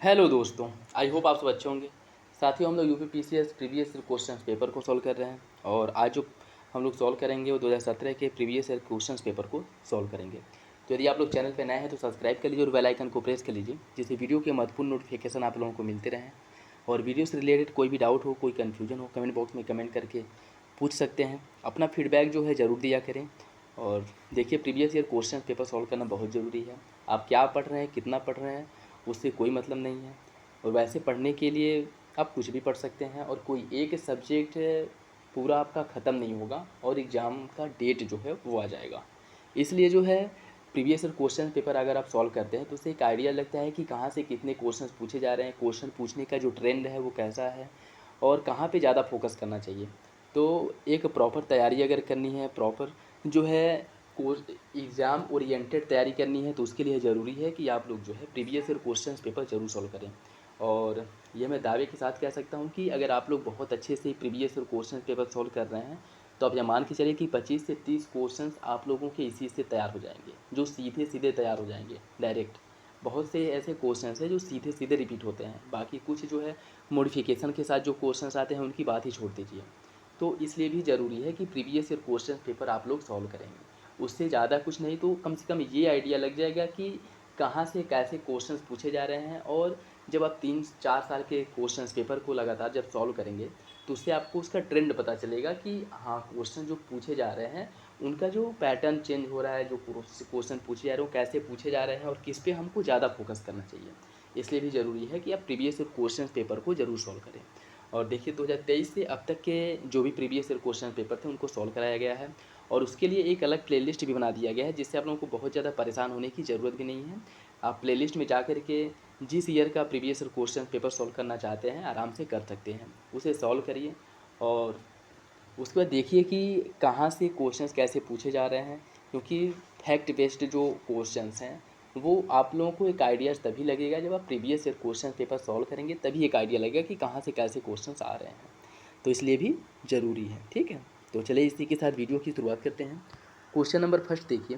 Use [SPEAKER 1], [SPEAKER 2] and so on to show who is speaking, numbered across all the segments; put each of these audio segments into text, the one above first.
[SPEAKER 1] Hello दोस्तों, I hope आप सब अच्छे होंगे। साथियों, हम लोग UP PCS previous year question paper को सॉल्व कर रहे हैं और आज जो हम लोग सॉल्व करेंगे वो 2017 के प्रीवियस ईयर क्वेश्चन पेपर को सॉल्व करेंगे। तो यदि आप लोग चैनल पर नए हैं तो सब्सक्राइब कर लीजिए और बेल आइकन को प्रेस कर लीजिए, जिससे वीडियो के महत्वपूर्ण नोटिफिकेशन आप लोगों को मिलते रहें। और वीडियो से रिलेटेड कोई भी डाउट हो, कोई कन्फ्यूजन हो, कमेंट बॉक्स में कमेंट करके पूछ सकते हैं। अपना फीडबैक जो है ज़रूर दिया करें। और देखिए, previous year question paper solve करना बहुत ज़रूरी है। आप क्या पढ़ रहे हैं, कितना पढ़ रहे हैं, उससे कोई मतलब नहीं है। और वैसे पढ़ने के लिए आप कुछ भी पढ़ सकते हैं और कोई एक सब्जेक्ट पूरा आपका ख़त्म नहीं होगा और एग्ज़ाम का डेट जो है वो आ जाएगा। इसलिए जो है, प्रीवियस ईयर क्वेश्चन पेपर अगर आप सॉल्व करते हैं तो उससे एक आइडिया लगता है कि कहाँ से कितने क्वेश्चन पूछे जा रहे हैं, क्वेश्चन पूछने का जो ट्रेंड है वो कैसा है और कहाँ पे ज़्यादा फोकस करना चाहिए। तो एक प्रॉपर तैयारी अगर करनी है, प्रॉपर जो है कोर्स एग्ज़ाम ओरिएंटेड तैयारी करनी है, तो उसके लिए ज़रूरी है कि आप लोग जो है प्रीवियस ईयर क्वेश्चन पेपर ज़रूर सॉल्व करें। और ये मैं दावे के साथ कह सकता हूँ कि अगर आप लोग बहुत अच्छे से previous year question paper solve कर रहे हैं तो आप यह मान के चलिए कि 25 से 30 क्वेश्चंस आप लोगों के इसी से तैयार हो जाएंगे, जो सीधे सीधे तैयार हो जाएंगे डायरेक्ट। बहुत से ऐसे क्वेश्चंस हैं जो सीधे सीधे रिपीट होते हैं, बाकी कुछ जो है मॉडिफिकेशन के साथ जो क्वेश्चंस आते हैं उनकी बात ही छोड़ दीजिए। तो इसलिए भी ज़रूरी है कि प्रीवियस ईयर क्वेश्चन पेपर आप लोग सॉल्व करेंगे। उससे ज़्यादा कुछ नहीं तो कम से कम ये आइडिया लग जाएगा कि कहाँ से कैसे क्वेश्चंस पूछे जा रहे हैं। और जब आप 3-4 साल के क्वेश्चंस पेपर को लगातार जब सॉल्व करेंगे तो उससे आपको उसका ट्रेंड पता चलेगा कि हाँ, क्वेश्चन जो पूछे जा रहे हैं उनका जो पैटर्न चेंज हो रहा है, जो क्वेश्चन पूछे जा रहे हैं वो कैसे पूछे जा रहे हैं और किस पे हमको ज़्यादा फोकस करना चाहिए। इसलिए भी ज़रूरी है कि आप प्रीवियस ईयर क्वेश्चन पेपर को ज़रूर सॉल्व करें। और देखिए, 2023 से अब तक के जो भी प्रीवियस ईयर क्वेश्चन पेपर थे उनको सॉल्व कराया गया है और उसके लिए एक अलग प्लेलिस्ट भी बना दिया गया है, जिससे आप लोगों को बहुत ज़्यादा परेशान होने की ज़रूरत भी नहीं है। आप प्लेलिस्ट में जा कर के जिस ईयर का previous year question paper solve करना चाहते हैं आराम से कर सकते हैं, उसे सॉल्व करिए। और उसके बाद देखिए कि कहाँ से क्वेश्चंस कैसे पूछे जा रहे हैं, क्योंकि फैक्ट बेस्ड जो क्वेश्चंस हैं वो आप लोगों को एक आइडिया तभी लगेगा जब आप previous year question paper solve करेंगे, तभी एक आइडिया लगेगा कि कहाँ से कैसे क्वेश्चंस आ रहे हैं। तो इसलिए भी ज़रूरी है, ठीक है। तो चलिए इसी के साथ वीडियो की शुरुआत करते हैं। क्वेश्चन नंबर फर्स्ट देखिए,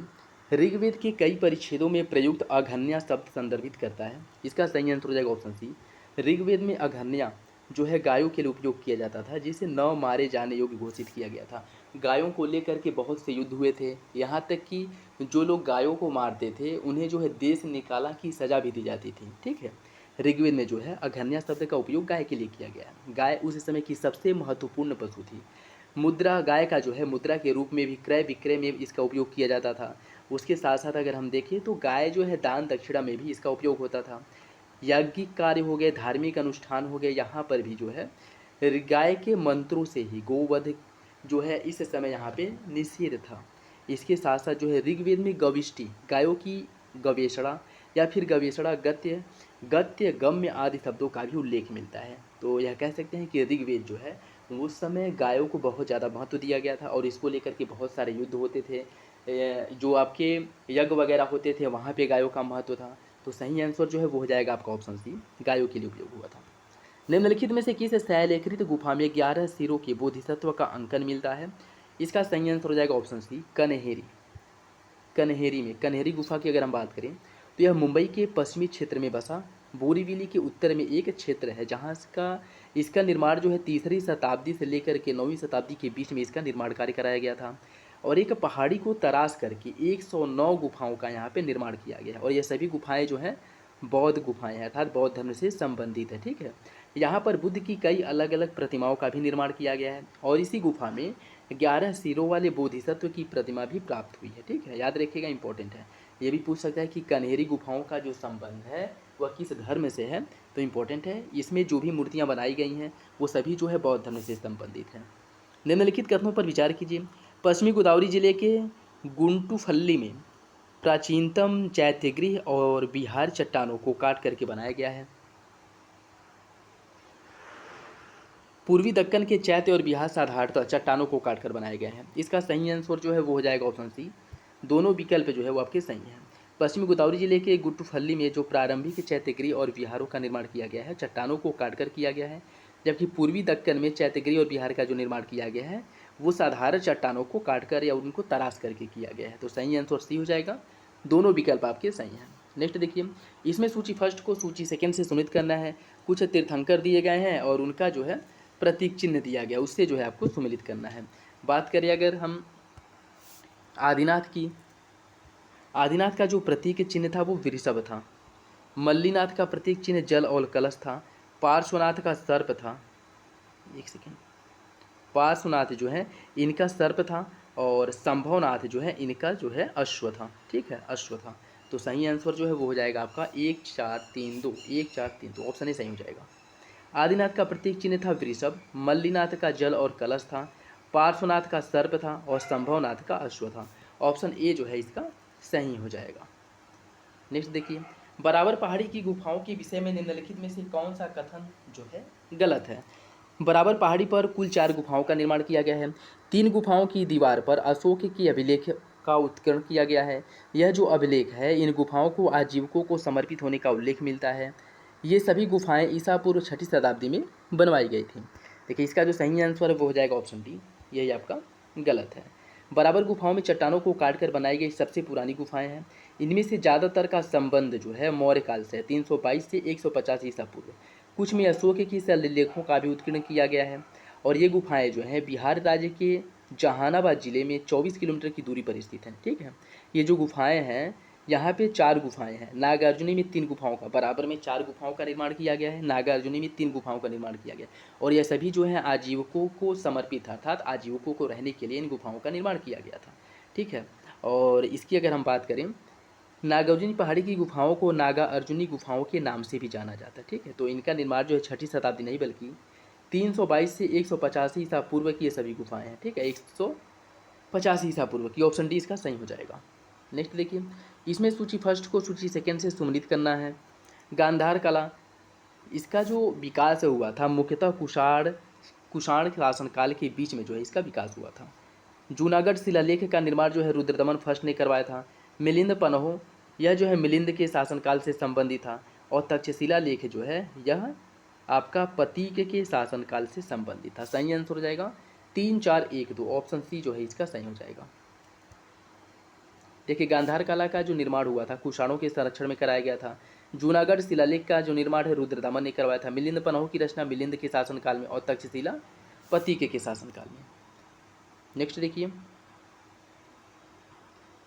[SPEAKER 1] ऋग्वेद के कई परिच्छेदों में प्रयुक्त अघन्या शब्द संदर्भित करता है। इसका सही आंसर हो जाएगा ऑप्शन सी। ऋग्वेद में अघन्या जो है गायों के लिए उपयोग किया जाता था, जिसे न मारे जाने योग्य घोषित किया गया था। गायों को लेकर के बहुत से युद्ध हुए थे, यहाँ तक कि जो लोग गायों को मारते थे उन्हें जो है देश निकाला की सज़ा भी दी जाती थी, ठीक है। ऋग्वेद में जो है अघन्या शब्द का उपयोग गाय के लिए किया गया है। गाय उस समय की सबसे महत्वपूर्ण पशु थी। मुद्रा, गाय का जो है मुद्रा के रूप में भी क्रय विक्रय में इसका उपयोग किया जाता था। उसके साथ साथ अगर हम देखें तो गाय जो है दान दक्षिणा में भी इसका उपयोग होता था। याज्ञिक कार्य हो गए, धार्मिक अनुष्ठान हो गए, यहाँ पर भी जो है गाय के मंत्रों से ही गोवध जो है इस समय यहाँ पे निषेध था। इसके साथ साथ जो है ऋग्वेद में गविष्टि, गायों की गवेषणा या फिर गवेषणा, गत्य, गत्य, गम्य आदि शब्दों का भी उल्लेख मिलता है। तो यह कह सकते हैं कि ऋग्वेद जो है उस समय गायों को बहुत ज़्यादा महत्व दिया गया था और इसको लेकर के बहुत सारे युद्ध होते थे। जो आपके यज्ञ वगैरह होते थे वहाँ पे गायों का महत्व था। तो सही आंसर जो है वो हो जाएगा आपका ऑप्शन सी, गायों के लिए उपयोग हुआ था। निम्नलिखित में से किस शैलेकृत गुफा में 11 सिरों के बोधिसत्व का अंकन मिलता है? इसका सही आंसर हो जाएगा ऑप्शन सी, कन्हेरी। कन्हेरी में, कन्हेरी गुफा की अगर हम बात करें तो यह मुंबई के पश्चिमी क्षेत्र में बसा बोरीवली के उत्तर में एक क्षेत्र है, जहाँ इसका निर्माण जो है 3री शताब्दी से लेकर के 9वीं शताब्दी के बीच में इसका निर्माण कार्य कराया गया था। और एक पहाड़ी को तराश करके 109 गुफाओं का यहाँ पे निर्माण किया गया है और ये सभी गुफाएं जो हैं बौद्ध गुफाएं हैं, अर्थात बौद्ध धर्म से संबंधित है, ठीक है। यहाँ पर बुद्ध की कई अलग अलग प्रतिमाओं का भी निर्माण किया गया है और इसी गुफा में 11 सिरों वाले बोधिसत्व की प्रतिमा भी प्राप्त हुई है, ठीक है। याद रखिएगा, इंपॉर्टेंट है। ये भी पूछ सकता है कि कन्हेरी गुफाओं का जो संबंध है वह किस धर्म से है, तो इम्पोर्टेंट है। इसमें जो भी मूर्तियाँ बनाई गई हैं वो सभी जो है बौद्ध धर्म से संबंधित हैं। निम्नलिखित कथनों पर विचार कीजिए। पश्चिमी गोदावरी जिले के गुंटूफल्ली में प्राचीनतम चैत्यगृह और विहार चट्टानों को काट करके बनाया गया है। पूर्वी दक्कन के चैत्य और बिहार साधारणतः चट्टानों को काटकर बनाया गया है। इसका सही आंसर जो है वो हो जाएगा ऑप्शन सी। दोनों विकल्प जो है वो आपके सही हैं। पश्चिमी गोदावरी जिले के गुट्टुफल्ली में जो प्रारंभिक चैत्यगृह और विहारों का निर्माण किया गया है चट्टानों को काटकर किया गया है, जबकि पूर्वी दक्कन में चैत्यगृह और विहार का जो निर्माण किया गया है वो साधारण चट्टानों को काटकर या उनको तराश करके किया गया है। तो सही आंसर सी हो जाएगा। दोनों विकल्प आपके सही हैं। नेक्स्ट देखिए, इसमें सूची फर्स्ट को सूची सेकंड से सुमित करना है। कुछ तीर्थंकर दिए गए हैं और उनका जो है प्रतीक चिन्ह दिया गया, उससे जो है आपको सुमिलित करना है। बात करें अगर हम आदिनाथ की, आदिनाथ का जो प्रतीक चिन्ह था वो वृषभ था। मल्लीनाथ का प्रतीक चिन्ह जल और कलश था। पार्श्वनाथ का सर्प था, एक सेकेंड, पार्श्वनाथ जो है इनका सर्प था और संभवनाथ जो है इनका जो है अश्व था। ठीक है, अश्व था। तो सही आंसर जो है वो हो जाएगा आपका 1432, 1432 ऑप्शन ए सही हो जाएगा। आदिनाथ का प्रतीक चिन्ह था वृषभ, मल्लीनाथ का जल और कलश था, पार्श्वनाथ का सर्प था और संभवनाथ का अश्व था। ऑप्शन ए जो है इसका सही हो जाएगा। नेक्स्ट देखिए, बराबर पहाड़ी की गुफाओं के विषय में निम्नलिखित में से कौन सा कथन जो है गलत है। बराबर पहाड़ी पर कुल 4 गुफाओं का निर्माण किया गया है। 3 गुफाओं की दीवार पर अशोक की अभिलेख का उत्कीर्ण किया गया है। यह जो अभिलेख है, इन गुफाओं को आजीविकों को समर्पित होने का उल्लेख मिलता है। ये सभी गुफाएं ईसा पूर्व 6ठी शताब्दी में बनवाई गई थी। देखिए, इसका जो सही आंसर है वो हो जाएगा ऑप्शन डी, यही आपका गलत है। बराबर गुफाओं में चट्टानों को काटकर बनाई गई सबसे पुरानी गुफाएं हैं। इनमें से ज़्यादातर का संबंध जो है मौर्य काल से है, 322 से 150 ईसा पूर्व। कुछ में अशोक की शिलालेखों का भी उत्कीर्ण किया गया है। और ये गुफाएं जो हैं बिहार राज्य के जहानाबाद जिले में 24 किलोमीटर की दूरी पर स्थित हैं। ठीक है, ये जो गुफाएं हैं, यहाँ पे 4 गुफाएं हैं। नागार्जुनी में 3 गुफाओं का, बराबर में 4 गुफाओं का निर्माण किया गया है, नागार्जुनी में 3 गुफाओं का निर्माण किया गया है। और यह सभी जो है आजीविकों को समर्पित था, अर्थात आजीविकों को रहने के लिए इन गुफाओं का निर्माण किया गया था। ठीक है, और इसकी अगर हम बात करें, नागार्जुनी पहाड़ी की गुफाओं को नागा अर्जुनी गुफाओं के नाम से भी जाना जाता है। ठीक है, तो इनका निर्माण जो है 6ठी शताब्दी नहीं बल्कि 322 से 185 ईसा पूर्व की ये सभी गुफाएं हैं। ठीक है, 185 ईसा पूर्व की, ऑप्शन डी इसका सही हो जाएगा। नेक्स्ट देखिए, इसमें सूची फर्स्ट को सूची सेकंड से सुमिलित करना है। गांधार कला, इसका जो विकास हुआ था मुख्यतः कुषाण शासनकाल के बीच में जो है इसका विकास हुआ था। जूनागढ़ शिलालेख का निर्माण जो है रुद्रदमन फर्स्ट ने करवाया था। मिलिंद पन्हो, यह जो है मिलिंद के शासनकाल से संबंधित था। और तक्षशिला लेख जो है यह आपका पतीक के शासनकाल से संबंधित था। सही आंसर हो जाएगा 3, 4, 1, 2, ऑप्शन सी जो है इसका सही हो जाएगा। देखिए, गांधार कला का जो निर्माण हुआ था कुषाणों के संरक्षण में कराया गया था। जूनागढ़ शिलालेख का जो निर्माण है रुद्रदमन ने करवाया था। मिलिंद पन्हो की रचना मिलिंद के शासनकाल में और तक्षशिला पतीक के शासनकाल में। नेक्स्ट देखिए,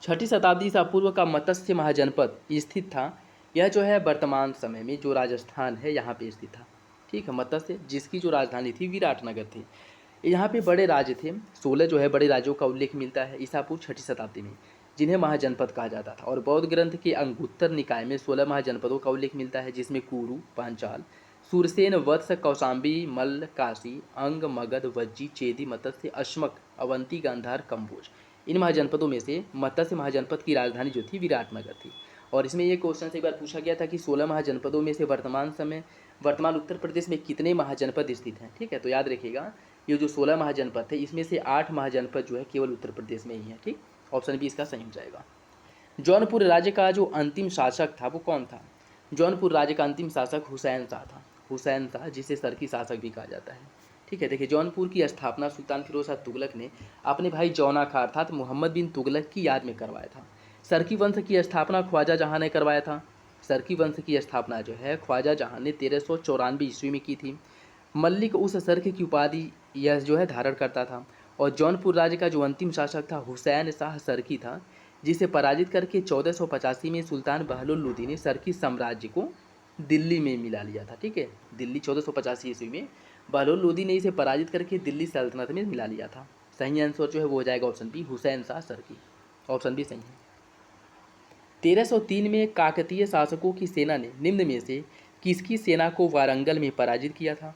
[SPEAKER 1] 6ठी शताब्दी ईसा पूर्व का मत्स्य महाजनपद स्थित था। यह जो है वर्तमान समय में जो राजस्थान है यहाँ पे स्थित था। ठीक है, मत्स्य जिसकी जो राजधानी थी विराटनगर थी। यहाँ पे बड़े राज्य थे, 16 जो है बड़े राज्यों का उल्लेख मिलता है ईसा पूर्व 6ठी शताब्दी में, जिन्हें महाजनपद कहा जाता था। और बौद्ध ग्रंथ के अंगुत्तर निकाय में 16 महाजनपदों का उल्लेख मिलता है, जिसमें कुरु, पांचाल, सुरसेन, वत्स, कौशाम्बी, मल्ल, काशी, अंग, मगध, वज्जी, चेदी, मत्स्य, अश्मक, अवंती, गांधार, कंबोज। इन महाजनपदों में से मत्स्य महाजनपद की राजधानी जो थी विराटनगर थी। और इसमें ये क्वेश्चन एक बार पूछा गया था कि 16 महाजनपदों में से वर्तमान उत्तर प्रदेश में कितने महाजनपद स्थित हैं। ठीक है, तो याद रखिएगा ये जो 16 महाजनपद थे इसमें से 8 महाजनपद जो है केवल उत्तर प्रदेश में ही है। ठीक, ऑप्शन बी इसका सही हो जाएगा। जौनपुर राज्य का जो अंतिम शासक था वो कौन था। जौनपुर राज्य का अंतिम शासक हुसैन शाह था। हुसैन शाह, जिसे सरकी शासक भी कहा जाता है। ठीक है, देखिए, जौनपुर की स्थापना सुल्तान फिरोज शाह तुगलक ने अपने भाई जौना खां अर्थात मोहम्मद बिन तुगलक की याद में करवाया था। सरकी वंश की स्थापना ख्वाजा जहां ने करवाया था। सरकी वंश की स्थापना जो है ख्वाजा जहां ने 1394 ईस्वी में की थी। मल्लिक उस सर्क की उपाधि यह जो है धारण करता था। और जौनपुर राज्य का जो अंतिम शासक था हुसैन शाह सरकी था, जिसे पराजित करके 1485 में सुल्तान बहलुल लोदी ने सरकी साम्राज्य को दिल्ली में मिला लिया था। ठीक है, दिल्ली 1485 ईस्वी में बहलुल लोदी ने इसे पराजित करके दिल्ली सल्तनत में मिला लिया था। सही आंसर जो है वो हो जाएगा ऑप्शन बी, हुसैन शाह सरकी, ऑप्शन बी सही है। 1303 में काकतीय शासकों की सेना ने निम्न में से किसकी सेना को वारंगल में पराजित किया था।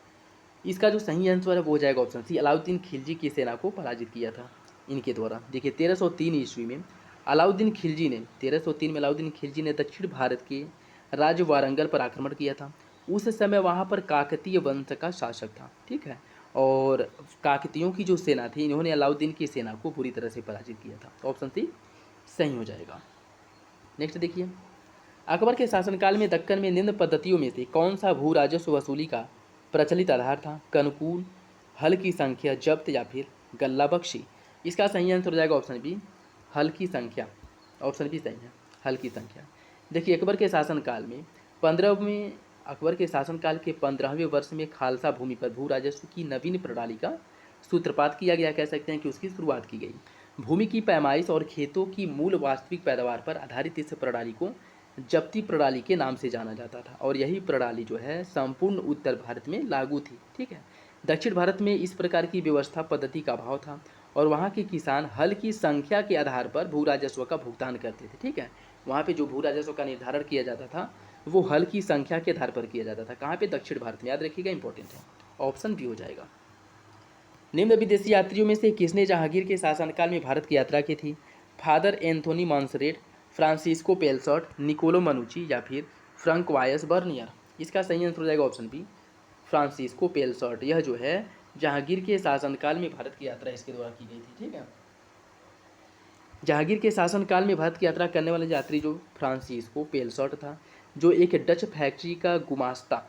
[SPEAKER 1] इसका जो सही आंसर है वो हो जाएगा ऑप्शन सी, अलाउद्दीन खिलजी की सेना को पराजित किया था इनके द्वारा। देखिए, 1303 ईस्वी में अलाउद्दीन खिलजी ने 1303 में अलाउद्दीन खिलजी ने दक्षिण भारत के राज्य वारंगल पर आक्रमण किया था। उस समय वहाँ पर काकतीय वंश का शासक था। ठीक है, और काकतीयों की जो सेना थी इन्होंने अलाउद्दीन की सेना को बुरी तरह से पराजित किया था। ऑप्शन सी सही हो जाएगा। नेक्स्ट देखिए, अकबर के शासनकाल में दक्कन में निम्न पद्धतियों में से कौन सा भू राजस्व वसूली का प्रचलित आधार था। कनकूल, हल की संख्या, जब्त या फिर गल्ला बख्शी। इसका सही आंसर हो जाएगा ऑप्शन बी, हल की संख्या, ऑप्शन बी सही है, हल की संख्या। देखिए अकबर के शासनकाल में 15वें अकबर के शासनकाल के 15वें वर्ष में खालसा भूमि पर भू राजस्व की नवीन प्रणाली का सूत्रपात किया गया, कह सकते हैं कि उसकी शुरुआत की गई। भूमि की पैमाइश और खेतों की मूल वास्तविक पैदावार पर आधारित इस प्रणाली को जब्ती प्रणाली के नाम से जाना जाता था और यही प्रणाली जो है संपूर्ण उत्तर भारत में लागू थी। ठीक है, दक्षिण भारत में इस प्रकार की व्यवस्था पद्धति का अभाव था और वहाँ के किसान हल की संख्या के आधार पर भू राजस्व का भुगतान करते थे। ठीक है, वहाँ पे जो भू राजस्व का निर्धारण किया जाता था वो हल की संख्या के आधार पर किया जाता था। कहाँ पे? दक्षिण भारत में। याद रखिएगा, इंपॉर्टेंट है, ऑप्शन बी हो जाएगा। निम्न विदेशी यात्रियों में से किसने जहांगीर के शासनकाल में भारत की यात्रा की थी? फादर एंथोनी मॉन्सरेट, फ्रांसिस्को पेलसॉट, निकोलो मनुची या फिर फ्रंकवायस बर्नियर। इसका सही आंसर हो जाएगा ऑप्शन बी, फ्रांसिस्को पेलसॉट। यह जो है जहांगीर के शासनकाल में भारत की यात्रा इसके द्वारा की गई थी। ठीक है, जहांगीर के शासनकाल में भारत की यात्रा करने वाले यात्री जो फ्रांसिस्को पेलसॉट था, जो एक डच फैक्ट्री का गुमास्ता,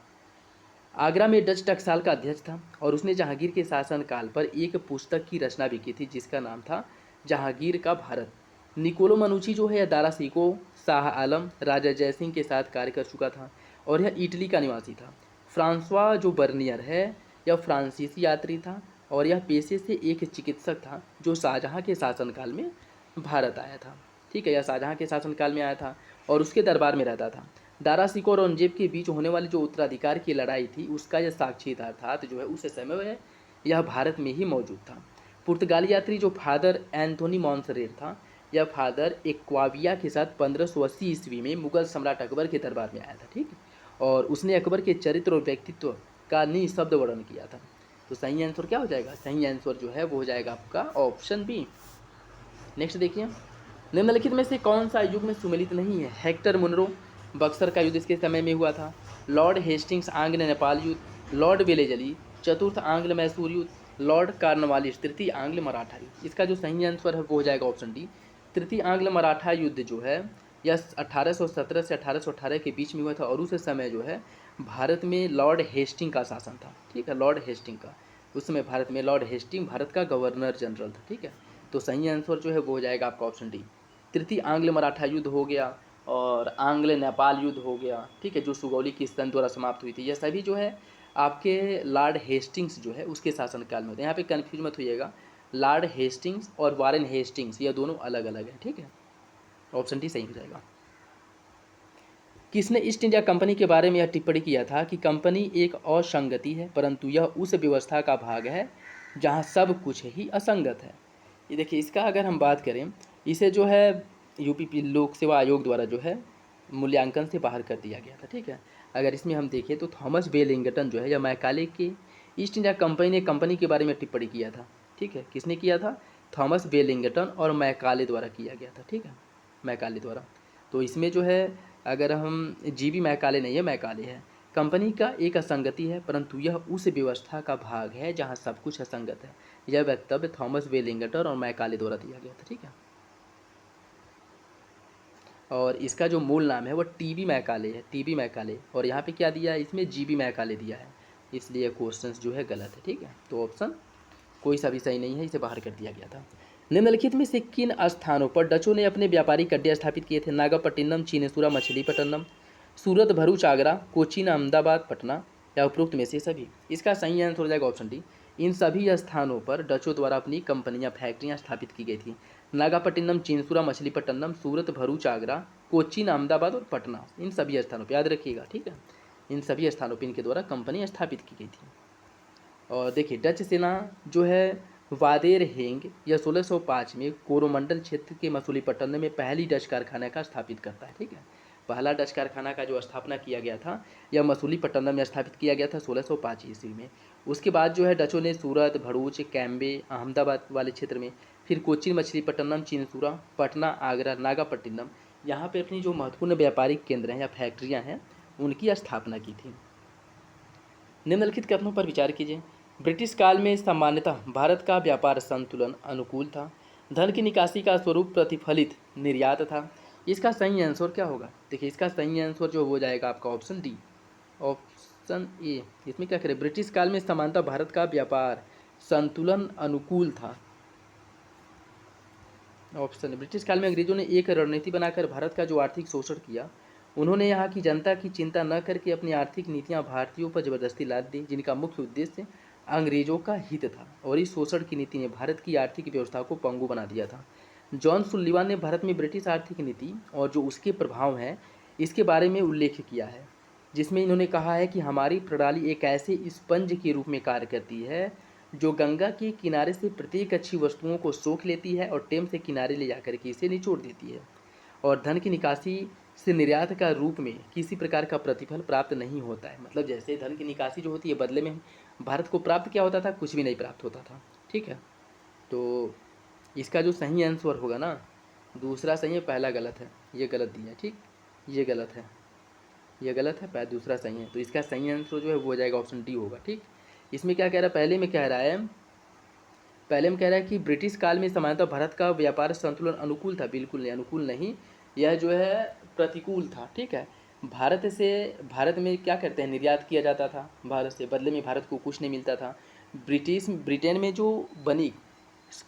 [SPEAKER 1] आगरा में डच टकसाल का अध्यक्ष था और उसने जहांगीर के शासनकाल पर एक पुस्तक की रचना भी की थी जिसका नाम था जहांगीर का भारत। निकोलो मनुची जो है यह दारा सिको, शाह आलम, राजा जयसिंह के साथ कार्य कर चुका था और यह इटली का निवासी था। फ्रांसवा जो बर्नियर है यह फ्रांसीसी यात्री था और यह पेशे से एक चिकित्सक था जो शाहजहाँ के शासनकाल में भारत आया था। ठीक है, यह शाहजहाँ के शासनकाल में आया था और उसके दरबार में रहता था। दारा सिको और औरंगजेब के बीच होने वाली जो उत्तराधिकार की लड़ाई थी उसका यह साक्षीदार अर्थात जो है उस समय में यह भारत में ही मौजूद था। पुर्तगाली यात्री जो फादर एंथोनी मॉन्सरेट था, यह फादर एक्वाविया के साथ 1580 ईस्वी में मुगल सम्राट अकबर के दरबार में आया था। ठीक है, और उसने अकबर के चरित्र और व्यक्तित्व का निःशब्द वर्णन किया था। तो सही आंसर क्या हो जाएगा? सही आंसर जो है वो हो जाएगा आपका ऑप्शन बी। नेक्स्ट देखिए, निम्नलिखित में से कौन सा युग में सुमेलित नहीं है? हेक्टर मुनरो, बक्सर का युद्ध इसके समय में हुआ था। लॉर्ड हेस्टिंग्स आंग्ल नेपाल युद्ध, लॉर्ड वेलेजली, चतुर्थ आंग्ल मैसूर युद्ध, लॉर्ड कार्नवालिस, तृतीय आंग्ल मराठा युद्ध। इसका जो सही आंसर है वो हो जाएगा ऑप्शन डी, तृतीय आंग्ल मराठा युद्ध जो है यह 1817 से 1818 के बीच में हुआ था और उस समय जो है भारत में लॉर्ड हेस्टिंग का शासन था। ठीक है, लॉर्ड हेस्टिंग का, उस समय भारत में लॉर्ड हेस्टिंग भारत का गवर्नर जनरल था। ठीक है, तो सही आंसर जो है वो हो जाएगा आपका ऑप्शन डी। तृतीय आंग्ल मराठा युद्ध हो गया और आंग्ल नेपाल युद्ध हो गया। ठीक है, जो सुगौली की स्तंभ द्वारा समाप्त हुई थी, यह सभी जो है आपके लॉर्ड हेस्टिंग्स जो है उसके शासनकाल में होते हैं। यहाँ पे कन्फ्यूज मत होइएगा, लॉर्ड हेस्टिंग्स और वारेन हेस्टिंग्स यह दोनों अलग अलग हैं। ठीक है, ऑप्शन डी सही हो जाएगा। किसने ईस्ट इंडिया कंपनी के बारे में यह टिप्पणी किया था कि कंपनी एक असंगति है परंतु यह उस व्यवस्था का भाग है जहाँ सब कुछ ही असंगत है? ये देखिए, इसका अगर हम बात करें, इसे जो है यूपी लोक सेवा आयोग द्वारा जो है मूल्यांकन से बाहर कर दिया गया था। ठीक है, अगर इसमें हम देखें तो थॉमस वेलिंगटन जो है या मैकाले के ईस्ट इंडिया कंपनी ने कंपनी के बारे में टिप्पणी किया था। ठीक है, किसने किया था? थॉमस वेलिंगटन और मैकाले द्वारा किया गया था। ठीक है, मैकाले द्वारा। तो इसमें जो है अगर हम जीबी मैकाले नहीं है, मैकाले है, कंपनी का एक असंगति है परंतु यह उस व्यवस्था का भाग है जहाँ सब कुछ असंगत है। यह वक्तव्य थॉमस वेलिंगटन और मैकाले द्वारा दिया गया था। ठीक है, और इसका जो मूल नाम है वो टीबी मैकाले है, टीबी मैकाले, और यहाँ पे क्या दिया है? इसमें जीबी मैकाले दिया है, इसलिए क्वेश्चन जो है गलत है। ठीक है, तो ऑप्शन कोई सा भी सही नहीं है, इसे बाहर कर दिया गया था। निम्नलिखित में से किन स्थानों पर डचों ने अपने व्यापारिक अड्डे स्थापित किए थे? नागापट्टिनम, चिनेसुरा, मछलीपट्टनम, सूरत, भरूच, आगरा, कोचीन, अहमदाबाद, पटना या उपरोक्त में से सभी? इसका सही आंसर हो जाएगा ऑप्शन डी, इन सभी स्थानों पर डचों द्वारा अपनी कंपनियां, फैक्ट्रियां स्थापित की गई थी। नागापट्टिनम, चिनसुरा, मछलीपट्टनम, सूरत, भरूच, आगरा, कोचीन, अहमदाबाद और पटना, इन सभी स्थानों पर याद रखिएगा। ठीक है, इन सभी स्थानों पर इनके द्वारा कंपनी स्थापित की गई थी। और देखिए, डच सेना जो है वादेर हेंग या 1605 में कोरोमंडल क्षेत्र के मसूलीपट्टनम में पहली डच कारखाना का स्थापित करता है। ठीक है, पहला डच कारखाना का जो स्थापना किया गया था यह मसूलीपट्टनम में स्थापित किया गया था 1605 ईस्वी में। उसके बाद जो है डचों ने सूरत, भरूच, कैम्बे, अहमदाबाद वाले क्षेत्र में, फिर कोचीन, मछलीपट्टनम, चिनसुरा, पटना, आगरा, नागापट्टिनम, यहाँ पे अपनी जो महत्वपूर्ण व्यापारिक केंद्र हैं या फैक्ट्रियाँ हैं उनकी स्थापना की थी। निम्नलिखित कथनों पर विचार कीजिए। ब्रिटिश काल में सामान्यतः भारत का व्यापार संतुलन अनुकूल था, धन की निकासी का स्वरूप प्रतिफलित निर्यात था। इसका सही आंसर क्या होगा? देखिए, इसका सही आंसर जो हो जाएगा आपका ऑप्शन डी, ऑप्शन ए। इसमें क्या करें? ब्रिटिश काल में सामान्यतः भारत का व्यापार संतुलन अनुकूल था। ऑप्शन ब्रिटिश काल में अंग्रेजों ने एक रणनीति बनाकर भारत का जो आर्थिक शोषण किया उन्होंने यहाँ की जनता की चिंता न करके अपनी आर्थिक नीतियाँ भारतीयों पर जबरदस्ती लाद दी, जिनका मुख्य उद्देश्य अंग्रेजों का हित था, और इस शोषण की नीति ने भारत की आर्थिक व्यवस्था को पंगु बना दिया था। जॉन सुल्लिवान ने भारत में ब्रिटिश आर्थिक नीति और जो उसके प्रभाव हैं इसके बारे में उल्लेख किया है, जिसमें इन्होंने कहा है कि हमारी प्रणाली एक ऐसे स्पंज के रूप में कार्य करती है जो गंगा के किनारे से प्रत्येक अच्छी वस्तुओं को सोख लेती है और टेम से किनारे ले जाकर के इसे निचोड़ देती है, और धन की निकासी से निर्यात का रूप में किसी प्रकार का प्रतिफल प्राप्त नहीं होता है। मतलब जैसे धन की निकासी जो होती है, बदले में भारत को प्राप्त क्या होता था? कुछ भी नहीं प्राप्त होता था। ठीक है, तो इसका जो सही आंसर होगा ना, दूसरा सही है, पहला गलत है, ये गलत दिया है। ठीक, ये गलत है, ये गलत है, दूसरा सही है। तो इसका सही आंसर जो है वो हो जाएगा ऑप्शन डी होगा। ठीक, इसमें क्या कह रहा है? पहले में कह रहा है कि ब्रिटिश काल में सामान्यतः भारत का व्यापार संतुलन अनुकूल था। बिल्कुल नहीं, अनुकूल नहीं, यह जो है प्रतिकूल था। ठीक है, भारत में क्या करते हैं? निर्यात किया जाता था भारत से, बदले में भारत को कुछ नहीं मिलता था। ब्रिटेन में जो बनी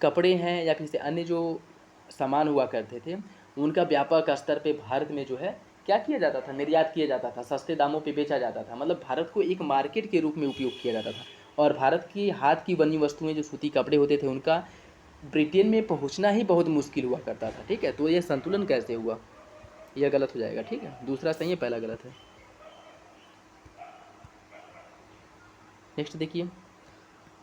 [SPEAKER 1] कपड़े हैं या किसी अन्य जो सामान हुआ करते थे, उनका व्यापक स्तर पे भारत में जो है क्या किया जाता था? निर्यात किया जाता था, सस्ते दामों पे बेचा जाता था। मतलब भारत को एक मार्केट के रूप में उपयोग किया जाता था, और भारत की हाथ की बनी वस्तुएं जो सूती कपड़े होते थे उनका ब्रिटेन में पहुंचना ही बहुत मुश्किल हुआ करता था। ठीक है, तो ये संतुलन कैसे हुआ? यह गलत हो जाएगा। ठीक है, दूसरा सही है, पहला गलत है। नेक्स्ट देखिए,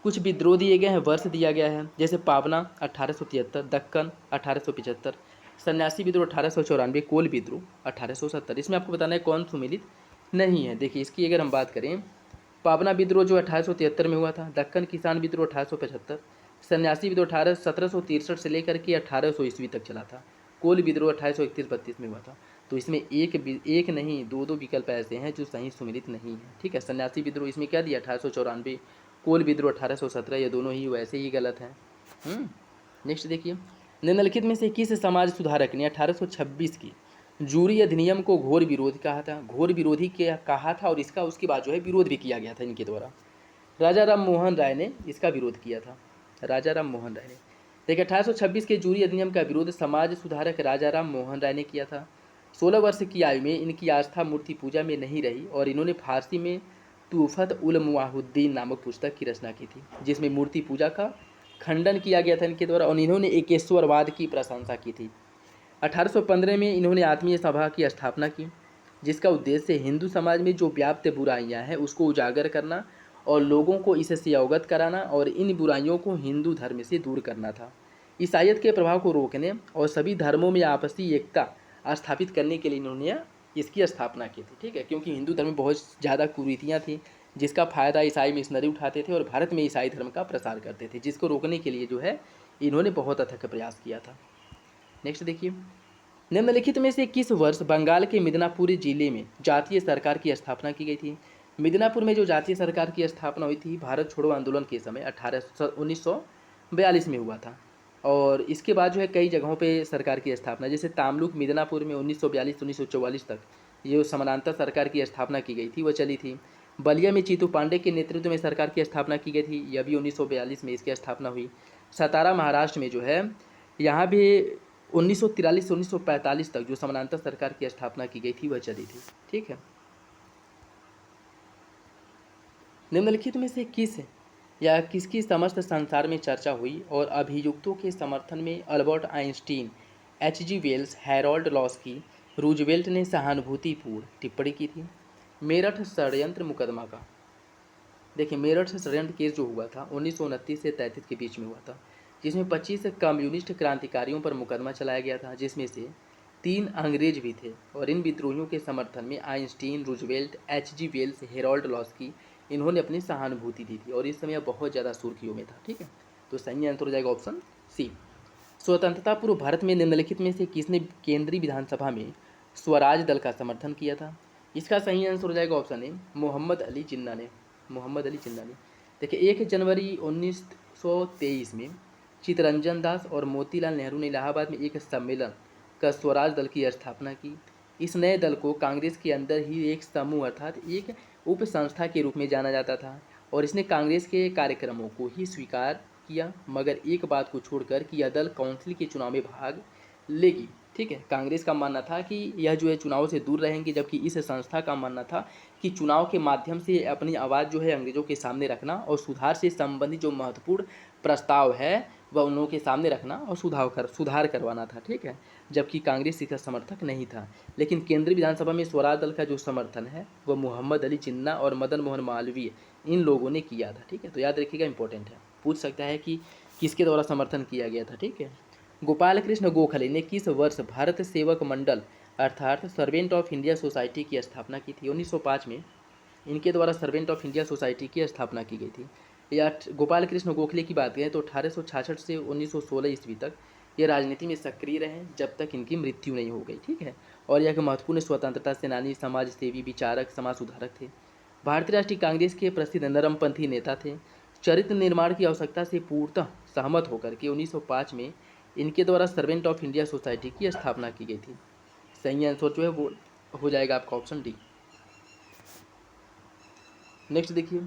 [SPEAKER 1] कुछ विद्रोह दिए गए हैं, वर्ष दिया गया है, जैसे पावना 1873, दक्कन 1875, सन्यासी विद्रोह 1894, कोल विद्रोह 1870। इसमें आपको बताना है कौन सुमेलित नहीं है। देखिए, इसकी अगर हम बात करें, पावना विद्रोह जो 1873 में हुआ था, दक्कन किसान विद्रोह 1875, सन्यासी विद्रोह 1763 से लेकर के 1800 ईस्वी तक चला था, कोल विद्रोह 1831-32 में हुआ था। तो इसमें एक नहीं, दो विकल्प ऐसे हैं जो सही सुमेलित नहीं है। ठीक है, सन्यासी विद्रोह इसमें क्या दिया? 1894, कोल विद्रोह 1817, ये दोनों ही वैसे ही गलत हैं। नेक्स्ट देखिए, निम्नलिखित में से किस समाज सुधारक ने 1826 की जूरी अधिनियम को घोर विरोध कहा था? घोर विरोधी के कहा था, और इसका उसके बाद जो है विरोध भी किया गया था इनके द्वारा। राजा राम मोहन राय ने इसका विरोध किया था, राजा राम मोहन राय ने। देखिए, 1826 के जूरी अधिनियम का विरोध समाज सुधारक राजा राम मोहन राय ने किया था। 16 वर्ष की आयु में इनकी आस्था मूर्ति पूजा में नहीं रही, और इन्होंने फारसी में तूफत उल मुवाहुद्दीन नामक पुस्तक की रचना की थी, जिसमें मूर्ति पूजा का खंडन किया गया था इनके द्वारा, और इन्होंने एकेश्वरवाद की प्रशंसा की थी। 1815 में इन्होंने आत्मीय सभा की स्थापना की, जिसका उद्देश्य हिंदू समाज में जो व्याप्त बुराइयां हैं उसको उजागर करना और लोगों को इससे अवगत कराना, और इन बुराइयों को हिंदू धर्म से दूर करना था। ईसाईयत के प्रभाव को रोकने और सभी धर्मों में आपसी एकता स्थापित करने के लिए इन्होंने इसकी स्थापना की थी। ठीक है, क्योंकि हिंदू धर्म में बहुत ज़्यादा कुरीतियाँ थी, जिसका फ़ायदा ईसाई मिशनरी उठाते थे और भारत में ईसाई धर्म का प्रसार करते थे, जिसको रोकने के लिए जो है इन्होंने बहुत अथक प्रयास किया था। नेक्स्ट देखिए, निम्नलिखित में से किस वर्ष बंगाल के मिदनापुर जिले में जातीय सरकार की स्थापना की गई थी? मिदनापुर में जो जातीय सरकार की स्थापना हुई थी भारत छोड़ो आंदोलन के समय 1942 में हुआ था, और इसके बाद जो है कई जगहों पे सरकार की स्थापना, जैसे तामलुक मिदनापुर में 1942-1944 तक ये समानांतर सरकार की स्थापना की गई थी, वह चली थी। बलिया में चीतू पांडे के नेतृत्व में सरकार की स्थापना की गई थी, यह भी 1942 में इसकी स्थापना हुई। सतारा महाराष्ट्र में जो है यहाँ भी 1943 से 1945 तक जो समानांतर सरकार की स्थापना की गई थी वह चली थी। ठीक है, निम्नलिखित में से किसकी समस्त संसार में चर्चा हुई और अभियुक्तों के समर्थन में Albert Einstein, H.G. Wells, Harold Laski, Roosevelt ने सहानुभूतिपूर्ण टिप्पणी की थी? मेरठ षड्यंत्र मुकदमा का। देखिए, मेरठ से षड्यंत्र केस जो हुआ था 1929 से 33 के बीच में हुआ था, जिसमें 25 कम्युनिस्ट क्रांतिकारियों पर मुकदमा चलाया गया था, जिसमें से 3 अंग्रेज भी थे, और इन विद्रोहियों के समर्थन में Einstein, Roosevelt, H.G. Wells, Harold Laski इन्होंने अपनी सहानुभूति दी थी, और इस समय बहुत ज़्यादा सुर्खियों में था। ठीक है, तो सही आंसर हो जाएगा ऑप्शन सी। स्वतंत्रता पूर्व भारत में निम्नलिखित में से किसने केंद्रीय विधानसभा में स्वराज दल का समर्थन किया था? इसका सही आंसर हो जाएगा ऑप्शन ए, मोहम्मद अली जिन्ना ने। मोहम्मद अली जिन्ना ने। देखिए, 1 जनवरी 1923 में चित्तरंजन दास और मोतीलाल नेहरू ने इलाहाबाद में एक सम्मेलन का स्वराज दल की स्थापना की। इस नए दल को कांग्रेस के अंदर ही एक समूह अर्थात एक उप संस्था के रूप में जाना जाता था, और इसने कांग्रेस के कार्यक्रमों को ही स्वीकार किया, मगर एक बात को छोड़कर कि यह दल काउंसिल के चुनाव में भाग लेगी। ठीक ठीक है। कांग्रेस का मानना था कि यह जो है चुनाव से दूर रहेंगे, जबकि इस संस्था का मानना था कि चुनाव के माध्यम से अपनी आवाज़ जो है अंग्रेज़ों के सामने रखना और सुधार से संबंधित जो महत्वपूर्ण प्रस्ताव है वह उन लोगों के सामने रखना और सुधार करवाना था। ठीक है, जबकि कांग्रेस इसका समर्थक नहीं था। लेकिन केंद्रीय विधानसभा में स्वराज दल का जो समर्थन है वह मोहम्मद अली जिन्ना और मदन मोहन मालवीय इन लोगों ने किया था। ठीक है, तो याद रखिएगा, इंपॉर्टेंट है, पूछ सकता है कि किसके द्वारा समर्थन किया गया था। ठीक है, गोपाल कृष्ण गोखले ने किस वर्ष भारत सेवक मंडल अर्थात सर्वेंट ऑफ इंडिया सोसाइटी की स्थापना की थी? 1905 में इनके द्वारा सर्वेंट ऑफ इंडिया सोसाइटी की स्थापना की गई थी। या गोपाल कृष्ण गोखले की बात करें तो 1866 से 1916 ईस्वी तक ये राजनीति में सक्रिय रहे जब तक इनकी मृत्यु नहीं हो गई। ठीक है, और यह एक महत्वपूर्ण स्वतंत्रता सेनानी, समाज सेवी, विचारक, समाज सुधारक थे। भारतीय राष्ट्रीय कांग्रेस के प्रसिद्ध नरमपंथी नेता थे। चरित्र निर्माण की आवश्यकता से पूर्णतः सहमत होकर के 1905 में इनके द्वारा सर्वेंट ऑफ इंडिया सोसाइटी की स्थापना की गई थी। सही आंसर जो है वो हो जाएगा आपका ऑप्शन डी। नेक्स्ट देखिए,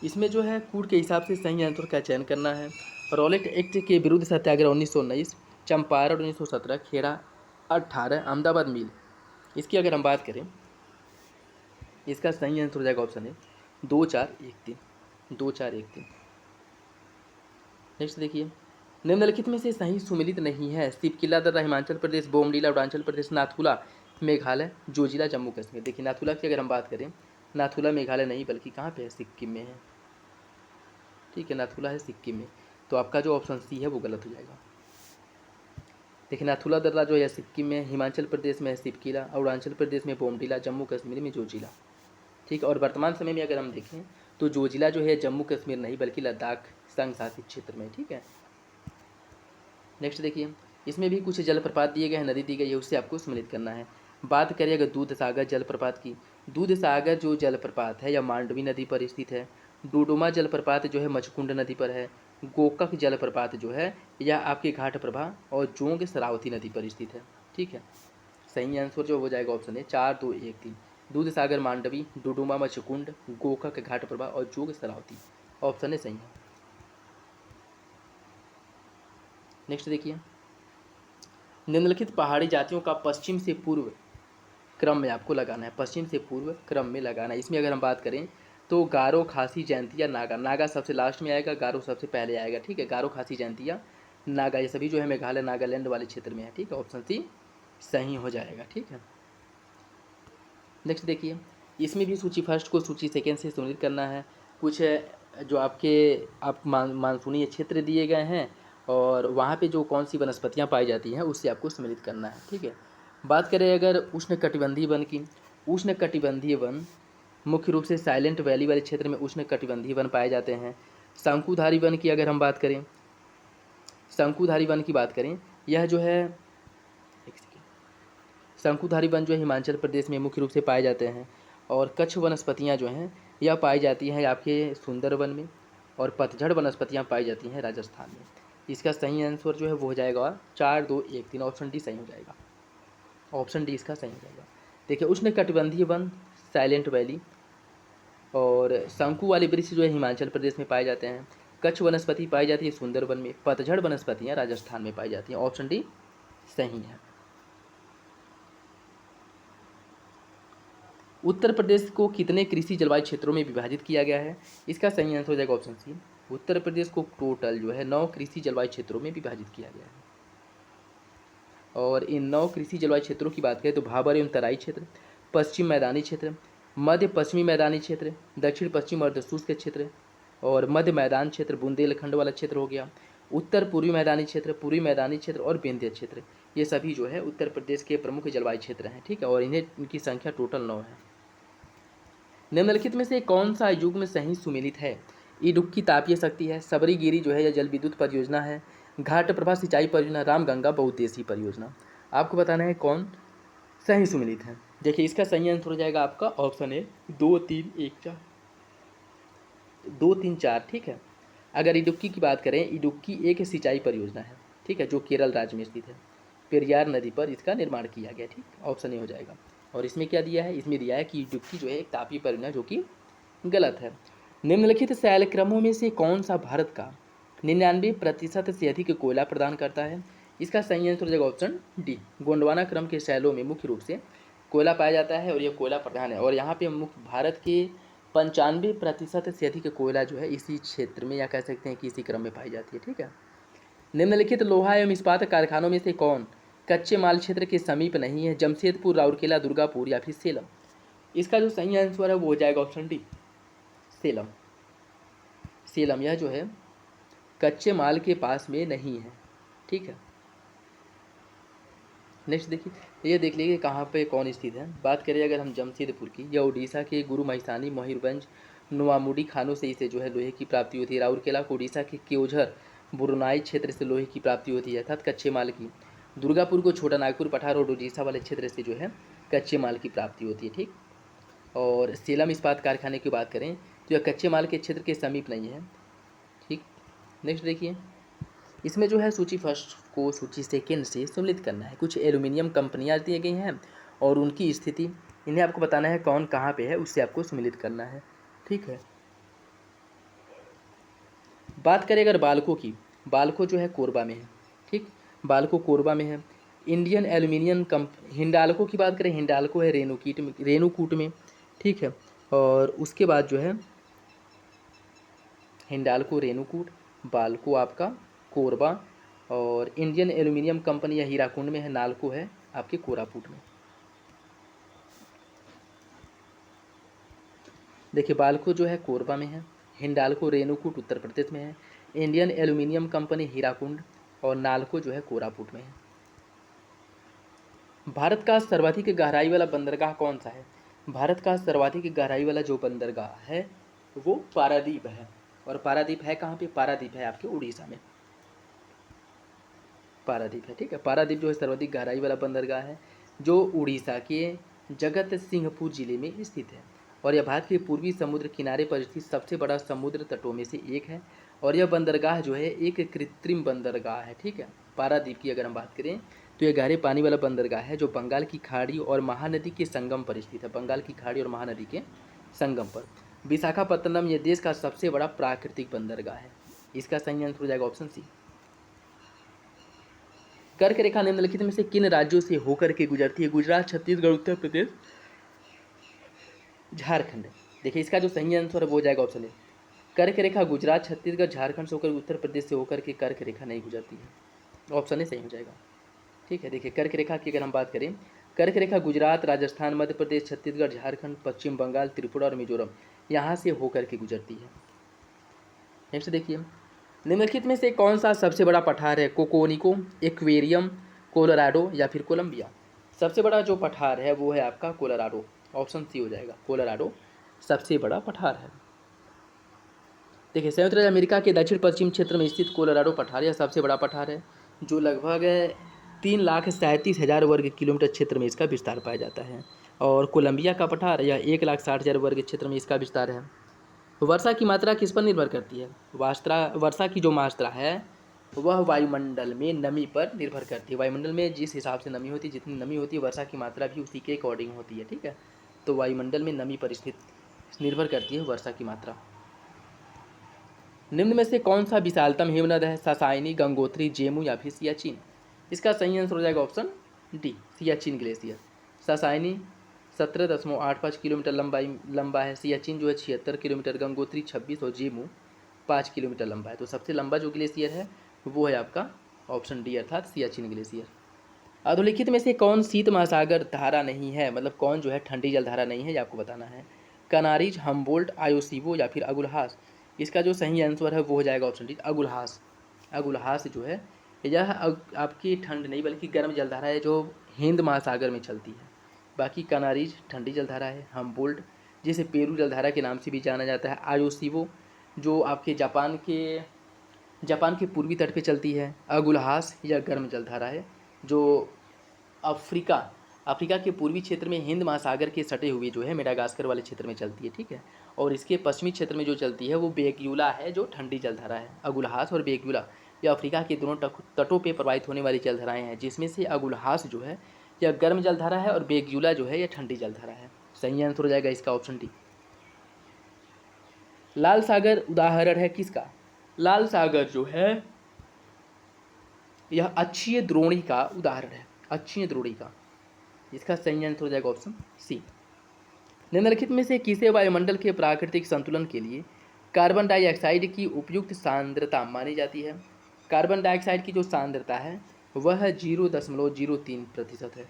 [SPEAKER 1] इसमें जो है कूड़ के हिसाब से सही आंसर का चयन करना है। रॉलेट एक्ट के विरुद्ध सत्याग्रह 1919, चंपारण 1917, खेड़ा 18, अहमदाबाद मिल। इसकी अगर हम बात करें, इसका सही आंसर हो जाएगा ऑप्शन है 2413, 2413। नेक्स्ट देखिए, निम्नलिखित में से सही सुमिलित नहीं है। सिपकिला दर्रा हिमाचल प्रदेश, बोमडीला अरुणाचल प्रदेश, नाथुला मेघालय, जोजिला जम्मू कश्मीर। देखिए नाथुला की अगर हम बात करें, नाथुला मेघालय नहीं बल्कि कहाँ पे है, सिक्किम में है। ठीक है, नाथुला है सिक्किम में, तो आपका जो ऑप्शन सी है वो गलत हो जाएगा। देखिए नाथुला दर्रा जो है सिक्किम में, हिमाचल प्रदेश में है सिपकिला, अरुणाचल प्रदेश में बोमडीला, जम्मू कश्मीर में जोजिला। ठीक है, और वर्तमान समय में अगर हम देखें तो जोजिला जो है जम्मू कश्मीर नहीं बल्कि लद्दाख संघ शासित क्षेत्र में। ठीक है, नेक्स्ट देखिए, इसमें भी कुछ जलप्रपात दिए गए हैं, नदी दी गई है, उससे आपको सम्मिलित करना है। बात करें अगर दूध सागर जलप्रपात की, दूध सागर जो जलप्रपात है यह मांडवी नदी पर स्थित है। डोडोमा जलप्रपात जो है मचकुंड नदी पर है। गोकक जलप्रपात जो है यह आपके घाट प्रभा और जोंग सरावती नदी पर स्थित है। ठीक है, सही आंसर जो हो जाएगा ऑप्शन है 4, 2, 1, 3। दूध सागर मांडवी, डोडोमा मचकुंड, गोकक घाट प्रभा और जोग सरावती, ऑप्शन है सही है। नेक्स्ट देखिए, निम्नलिखित पहाड़ी जातियों का पश्चिम से पूर्व क्रम में आपको लगाना है, पश्चिम से पूर्व क्रम में लगाना है। इसमें अगर हम बात करें तो गारो, खासी, जयंतिया, नागा। नागा सबसे लास्ट में आएगा, गारो सबसे पहले आएगा। ठीक है, गारो, खासी, जयंतिया, नागा ये सभी जो है मेघालय नागालैंड वाले क्षेत्र में है। ठीक है, ऑप्शन सी सही हो जाएगा। ठीक है, नेक्स्ट देखिए, इसमें भी सूची फर्स्ट को सूची सेकेंड से सम्मिलित करना है। कुछ जो आप मानसूनी क्षेत्र दिए गए हैं और वहाँ पे जो कौन सी वनस्पतियाँ पाई जाती हैं उससे आपको सम्मिलित करना है। ठीक है, बात करें अगर उष्णकटिबंधीय वन की, उष्णकटिबंधीय वन मुख्य रूप से साइलेंट वैली वाले क्षेत्र में उष्णकटिबंधीय वन पाए जाते हैं। शंकुधारी वन की अगर हम बात करें, शंकुधारी वन की बात करें, यह जो है शंकुधारी वन जो है हिमाचल प्रदेश में मुख्य रूप से पाए जाते हैं। और कच्छ वनस्पतियाँ जो हैं यह पाई जाती हैं आपके सुंदरवन में, और पतझड़ वनस्पतियाँ पाई जाती हैं राजस्थान में। इसका सही आंसर जो है वो हो जाएगा 4, 2, 1, 3, ऑप्शन डी सही हो जाएगा। ऑप्शन डी इसका सही हो जाएगा। देखिए उष्णकटिबंधीय वन साइलेंट वैली और शंकु वाले वृक्ष जो है हिमाचल प्रदेश में पाए जाते हैं। कच्छ वनस्पति पाई जाती है सुंदरवन में, पतझड़ वनस्पतियाँ राजस्थान में पाई जाती हैं। ऑप्शन डी सही है। उत्तर प्रदेश को कितने कृषि जलवायु क्षेत्रों में विभाजित किया गया है? इसका सही आंसर हो जाएगा ऑप्शन सी। उत्तर प्रदेश को टोटल जो है 9 कृषि जलवायु क्षेत्रों में विभाजित किया गया है। और इन 9 कृषि जलवायु क्षेत्रों की बात करें तो भाबर एवं तराई क्षेत्र, पश्चिम मैदानी क्षेत्र, मध्य पश्चिमी मैदानी क्षेत्र, दक्षिण पश्चिम अर्धशुष्क क्षेत्र और मध्य मैदान क्षेत्र बुंदेलखंड वाला क्षेत्र हो गया, उत्तर पूर्वी मैदानी क्षेत्र, पूर्वी मैदानी क्षेत्र और विंध्य क्षेत्र। ये सभी जो है उत्तर प्रदेश के प्रमुख जलवायु क्षेत्र हैं। ठीक है, और इनकी संख्या टोटल 9 है। निम्नलिखित में से कौन सा युग्म सही सुमेलित है? इडुक्की तापीय शक्ति है, सबरीगिरी जो है यह जल विद्युत परियोजना है, घाट प्रभा सिंचाई परियोजना, रामगंगा बहुउद्देशीय परियोजना। आपको बताना है कौन सही सुमेलित है। देखिए इसका सही आंसर हो जाएगा आपका ऑप्शन है 2, 3, 1, 4, 2, 3, 4। ठीक है, अगर इडुक्की की बात करें, इडुक्की एक सिंचाई परियोजना है। ठीक है, जो केरल राज्य में स्थित है, पेरियार नदी पर इसका निर्माण किया गया। ठीक, ऑप्शन ए हो जाएगा। और इसमें क्या दिया है, इसमें दिया है कि इडुक्की जो है एक तापीय परियोजना, जो कि गलत है। निम्नलिखित शैलक्रमों में से कौन सा भारत का 99% से अधिक कोयला प्रदान करता है? इसका सही आंसर हो जाएगा ऑप्शन डी। गोंडवाना क्रम के शैलों में मुख्य रूप से कोयला पाया जाता है और ये कोयला प्रधान है, और यहाँ पे मुख्य भारत के 95% से अधिक कोयला जो है इसी क्षेत्र में, या कह सकते हैं कि इसी क्रम में पाई जाती है। ठीक है। निम्नलिखित लोहा एवं इस्पात कारखानों में से कौन कच्चे माल क्षेत्र के समीप नहीं है? जमशेदपुर, राउरकेला, दुर्गापुर या फिर सेलम? इसका जो सही आंसर है वो हो जाएगा ऑप्शन डी, सेलम। सेलम यह जो है कच्चे माल के पास में नहीं है। ठीक है। नेक्स्ट देखिए, ये देख लीजिए कहाँ पे कौन स्थित है। बात करें अगर हम जमशेदपुर की, यह उड़ीसा के गुरु महिसानी, मयूरभंज, नोआमुडी खानों से इसे जो है लोहे की प्राप्ति होती है। राउरकेला को उड़ीसा के केओझर, बुरनाई क्षेत्र से लोहे की प्राप्ति होती है अर्थात कच्चे माल की। दुर्गापुर को छोटा नागपुर, पठार और उड़ीसा वाले क्षेत्र से जो है कच्चे माल की प्राप्ति होती है। ठीक। और सेलम इस्पात कारखाने की बात करें तो यह कच्चे माल के क्षेत्र के समीप नहीं है। ठीक। नेक्स्ट देखिए, इसमें जो है सूची फर्स्ट को सूची सेकेंड से सम्मिलित करना है। कुछ एल्यूमिनियम कंपनियां दी गई हैं और उनकी स्थिति, इन्हें आपको बताना है कौन कहाँ पे है, उससे आपको सम्मिलित करना है। ठीक है। बात करें अगर बाल्को की, बाल्को जो है कोरबा में है। ठीक। बाल्को कोरबा में है। इंडियन एल्यूमिनियम हिंडाल्को की बात करें, हिंडाल्को है रेणुकूट में। ठीक है। और उसके बाद जो है हिंडाल्को रेणुकूट, बाल्को आपका कोरबा, और इंडियन एल्यूमिनियम कंपनी या हीराकुंड में है, नाल्को है आपके कोरापुट में। देखिए बाल्को जो है कोरबा में है, हिंडाल्को रेणुकूट उत्तर प्रदेश में है, इंडियन एल्यूमिनियम कंपनी हीराकुंड, और नाल्को जो है कोरापुट में है। भारत का सर्वाधिक गहराई वाला बंदरगाह कौन सा है? भारत का सर्वाधिक गहराई वाला जो बंदरगाह है वो पारादीप है। और पारादीप है कहाँ पे? पारादीप है आपके उड़ीसा में, पारादीप है। ठीक है। पारादीप जो है सर्वाधिक गहराई वाला बंदरगाह है जो उड़ीसा के जगत सिंहपुर जिले में स्थित है, और यह भारत के पूर्वी समुद्र किनारे पर स्थित सबसे बड़ा समुद्र तटों में से एक है। और यह बंदरगाह जो है एक कृत्रिम बंदरगाह है। ठीक है। पारादीप की अगर हम बात करें तो यह गहरे पानी वाला बंदरगाह है जो बंगाल की खाड़ी और महानदी के संगम पर स्थित है, बंगाल की खाड़ी और महानदी के संगम पर। विशाखापत्तनम यह देश का सबसे बड़ा प्राकृतिक बंदरगाह है। इसका सही आंसर हो जाएगा ऑप्शन सी। कर्क रेखा निम्नलिखित में से किन राज्यों से होकर के गुजरती है? गुजरात, छत्तीसगढ़, उत्तर प्रदेश, झारखंड। देखिए इसका जो सही आंसर है वो हो जाएगा ऑप्शन ए। कर्क रेखा गुजरात, छत्तीसगढ़, झारखंड से होकर उत्तर प्रदेश से होकर के कर्क रेखा नहीं गुजरती है। ऑप्शन ए सही हो जाएगा। ठीक है। देखिए कर्क रेखा की अगर हम बात करें, कर्क रेखा गुजरात, राजस्थान, मध्य प्रदेश, छत्तीसगढ़, झारखंड, पश्चिम बंगाल, त्रिपुरा और मिजोरम यहाँ से होकर के गुजरती है। नेक्स्ट देखिए, निम्नलिखित में से कौन सा सबसे बड़ा पठार है? कोकोनिको, एक्वेरियम, कोलोराडो या फिर कोलंबिया? सबसे बड़ा जो पठार है वो है आपका कोलोराडो। ऑप्शन सी हो जाएगा, कोलोराडो सबसे बड़ा पठार है। देखिए संयुक्त राज्य अमेरिका के दक्षिण पश्चिम क्षेत्र में स्थित कोलोराडो पठार यह सबसे बड़ा पठार है जो लगभग 3,37,000 वर्ग किलोमीटर क्षेत्र में इसका विस्तार पाया जाता है। और कोलंबिया का पठार यह 1,60,000 वर्ग क्षेत्र में इसका विस्तार है। वर्षा की मात्रा किस पर निर्भर करती है? वर्षा की जो मात्रा है वह वायुमंडल में नमी पर निर्भर करती है। वायुमंडल में जिस हिसाब से नमी होती है, जितनी नमी होती है वर्षा की मात्रा भी उसी के अकॉर्डिंग होती है। ठीक है। तो वायुमंडल में नमी पर स्थित निर्भर करती है वर्षा की मात्रा। निम्न में से कौन सा विशालतम हिमनद है? ससाइनी, गंगोत्री, जेमू या फिर सियाचिन? इसका सही आंसर हो जाएगा ऑप्शन डी, सियाचिन ग्लेशियर। ससाइनी 17.85 किलोमीटर लंबा है, सियाचिन जो है 76 किलोमीटर, गंगोत्री 26 और जेमू 5 किलोमीटर लंबा है। तो सबसे लंबा जो ग्लेशियर है वो है आपका ऑप्शन डी अर्थात सियाचिन ग्लेशियर। अधोलिखित में से कौन शीत महासागर धारा नहीं है? मतलब कौन जो है ठंडी जल धारा नहीं है, ये आपको बताना है। कनारीज, हम्बोल्ट, आयोसीबो या फिर अगुलहास? इसका जो सही आंसर है वो हो जाएगा ऑप्शन डी, अगुलहास। अगुलहास जो है यह आपकी ठंड नहीं बल्कि गर्म जलधारा है जो हिंद महासागर में चलती है। बाकी कनारीज ठंडी जलधारा है, हम्बोल्ट जिसे पेरू जलधारा के नाम से भी जाना जाता है, आयोसीबो जो आपके जापान के पूर्वी तट पे चलती है, अगुलहास यह गर्म जलधारा है जो अफ्रीका के पूर्वी क्षेत्र में हिंद महासागर के सटे हुए जो है मेडागास्कर वाले क्षेत्र में चलती है। ठीक है। और इसके पश्चिमी क्षेत्र में जो चलती है वो बेग्यूला है जो ठंडी जलधारा है। अगुलहास और बेग्यूला ये अफ्रीका के दोनों तटों पे प्रवाहित होने वाली जलधाराएं हैं, जिसमें से अगुलहास जो है यह गर्म जलधारा है और बेग्यूला जो है यह ठंडी जलधारा है। सही आंसर हो जाएगा इसका ऑप्शन डी। लाल सागर उदाहरण है किसका? लाल सागर जो है यह अक्षीय द्रोणी का उदाहरण है, अक्षीय द्रोणी का। इसका सही आंसर हो जाएगा ऑप्शन सी। निम्नलिखित में से किसे वायुमंडल के प्राकृतिक संतुलन के लिए कार्बन डाइऑक्साइड की उपयुक्त सांद्रता मानी जाती है? कार्बन डाइऑक्साइड की जो सांद्रता है वह 0.03% है।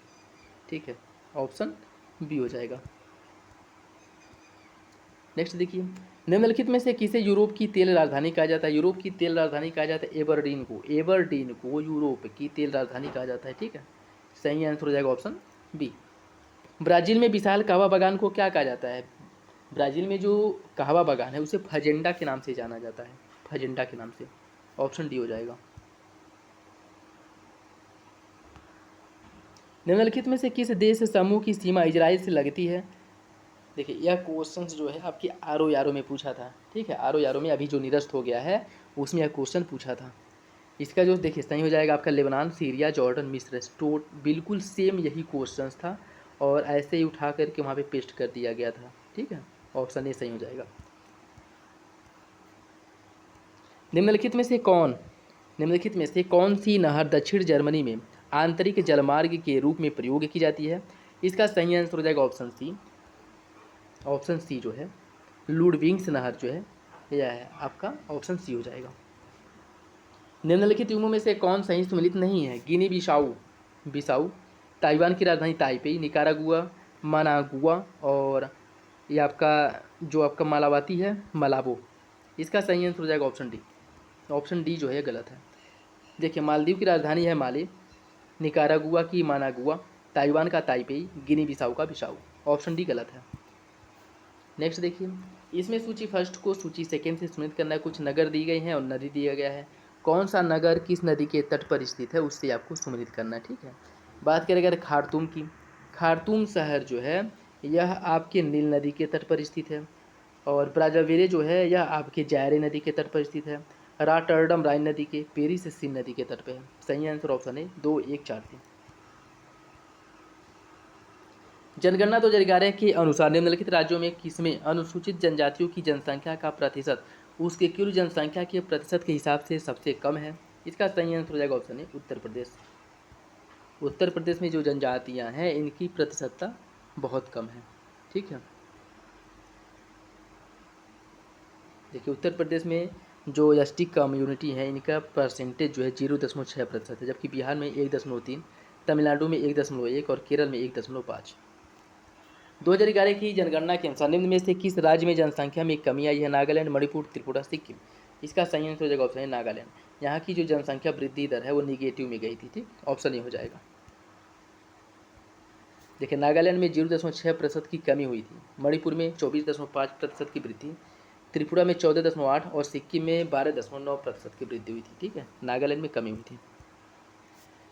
[SPEAKER 1] ठीक है, ऑप्शन बी हो जाएगा। नेक्स्ट देखिए, निम्नलिखित में से किसे यूरोप की तेल राजधानी कहा जाता है? यूरोप की तेल राजधानी कहा जाता है एबरडीन को, एबरडीन को यूरोप की तेल राजधानी कहा जाता है। ठीक है, सही आंसर हो जाएगा ऑप्शन बी। ब्राज़ील में विशाल कहवा बागान को क्या कहा जाता है? ब्राज़ील में जो कहवा बागान है उसे फजेंडा के नाम से जाना जाता है, फजेंडा के नाम से। ऑप्शन डी हो जाएगा। निम्नलिखित में से किस देश समूह की सीमा इजराइल से लगती है? देखिए, यह क्वेश्चन जो है आपकी आर में पूछा था। ठीक है, आर में अभी जो निरस्त हो गया है उसमें यह क्वेश्चन पूछा था। इसका जो देखिए सही हो जाएगा आपका लेबनान, सीरिया, जॉर्डन, मिस्र। बिल्कुल सेम यही क्वेश्चन था और ऐसे ही उठा करके वहाँ पे पेस्ट कर दिया गया था। ठीक है, ऑप्शन ए सही हो जाएगा। निम्नलिखित में से कौन सी नहर दक्षिण जर्मनी में आंतरिक जलमार्ग के रूप में प्रयोग की जाती है? इसका सही आंसर हो जाएगा ऑप्शन सी। ऑप्शन सी जो है लुडविंग्स नहर जो है यह है आपका ऑप्शन सी हो जाएगा। निम्नलिखित टीमों में से कौन सही सम्मिलित नहीं है? गिनी बिसाऊ, ताइवान की राजधानी ताइपेई, निकारागुआ, मनागुआ और ये आपका जो आपका मालावाती है मलाबो। इसका सही आंसर हो जाएगा ऑप्शन डी। ऑप्शन डी जो है गलत है। देखिए, मालदीव की राजधानी है माले, निकारागुआ की मानागुआ, ताइवान का ताइपेई, गिनी बिसाऊ का बिसाऊ। ऑप्शन डी गलत है। नेक्स्ट देखिए, इसमें सूची फर्स्ट को सूची सेकेंड से सम्मिलित करना है। कुछ नगर दी गई हैं और नदी दिया गया है। कौन सा नगर किस नदी के तट पर स्थित है उससे आपको सम्मिलित करना है। ठीक है, बात करें अगर खार्तूम की, खार्तूम शहर जो है यह आपके नील नदी के तट पर स्थित है और ब्राज़ाविले जो है यह आपके जायरे नदी के तट पर स्थित है। रॉटरडम राइन नदी के, पेरिस सीन नदी के तट पर है। सही आंसर ऑप्शन है 2, 1, 4, 3। जनगणना 2011 के अनुसार निम्नलिखित राज्यों में किसमें अनुसूचित जनजातियों की जनसंख्या का प्रतिशत उसके कुल जनसंख्या के प्रतिशत के हिसाब से सबसे कम है? इसका सही आंसर हो जाएगा ऑप्शन ए उत्तर प्रदेश। उत्तर प्रदेश में जो जनजातियां हैं इनकी प्रतिशतता बहुत कम है। ठीक है, देखिए उत्तर प्रदेश में जो एसटी कम्युनिटी है इनका परसेंटेज जो है 0.6% है, जबकि बिहार में 1.3, तमिलनाडु में 1.1 और केरल में 1.5। 2011 की जनगणना के अनुसार निम्न में से किस राज्य में जनसंख्या में कमी आई है? नागालैंड, मणिपुर, त्रिपुरा, सिक्किम। इसका सही आंसर हो जाएगा ऑप्शन है नागालैंड। यहाँ की जो जनसंख्या वृद्धि दर है वो निगेटिव में गई थी। ठीक, ऑप्शन ए हो जाएगा। देखिए, नागालैंड में 0.6% की कमी हुई थी, मणिपुर में 24.5% की वृद्धि, त्रिपुरा में 14.8 और सिक्किम में 12.9% की वृद्धि हुई थी। ठीक है, नागालैंड में कमी हुई थी।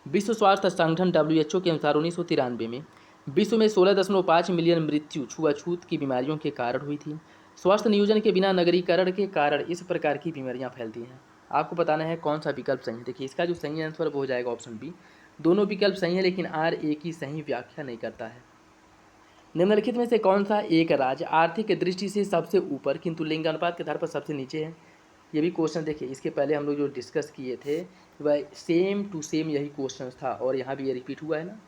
[SPEAKER 1] विश्व स्वास्थ्य संगठन WHO के अनुसार 1993 में विश्व में 16.5 मिलियन मृत्यु छुआछूत की बीमारियों के कारण हुई थी। स्वास्थ्य नियोजन के बिना नगरीकरण के कारण इस प्रकार की बीमारियां फैलती हैं। आपको बताना है कौन सा विकल्प सही है। देखिए, इसका जो सही आंसर वो हो जाएगा ऑप्शन बी। दोनों विकल्प सही है लेकिन आर एक की सही व्याख्या नहीं करता है। निम्नलिखित में से कौन सा एक राज्य आर्थिक दृष्टि से सबसे ऊपर किंतु लिंगानुपात के आधार पर सबसे नीचे है? ये भी क्वेश्चन देखिए इसके पहले हम लोग जो डिस्कस किए थे वह सेम टू सेम यही क्वेश्चन था और यहाँ भी ये रिपीट हुआ है ना।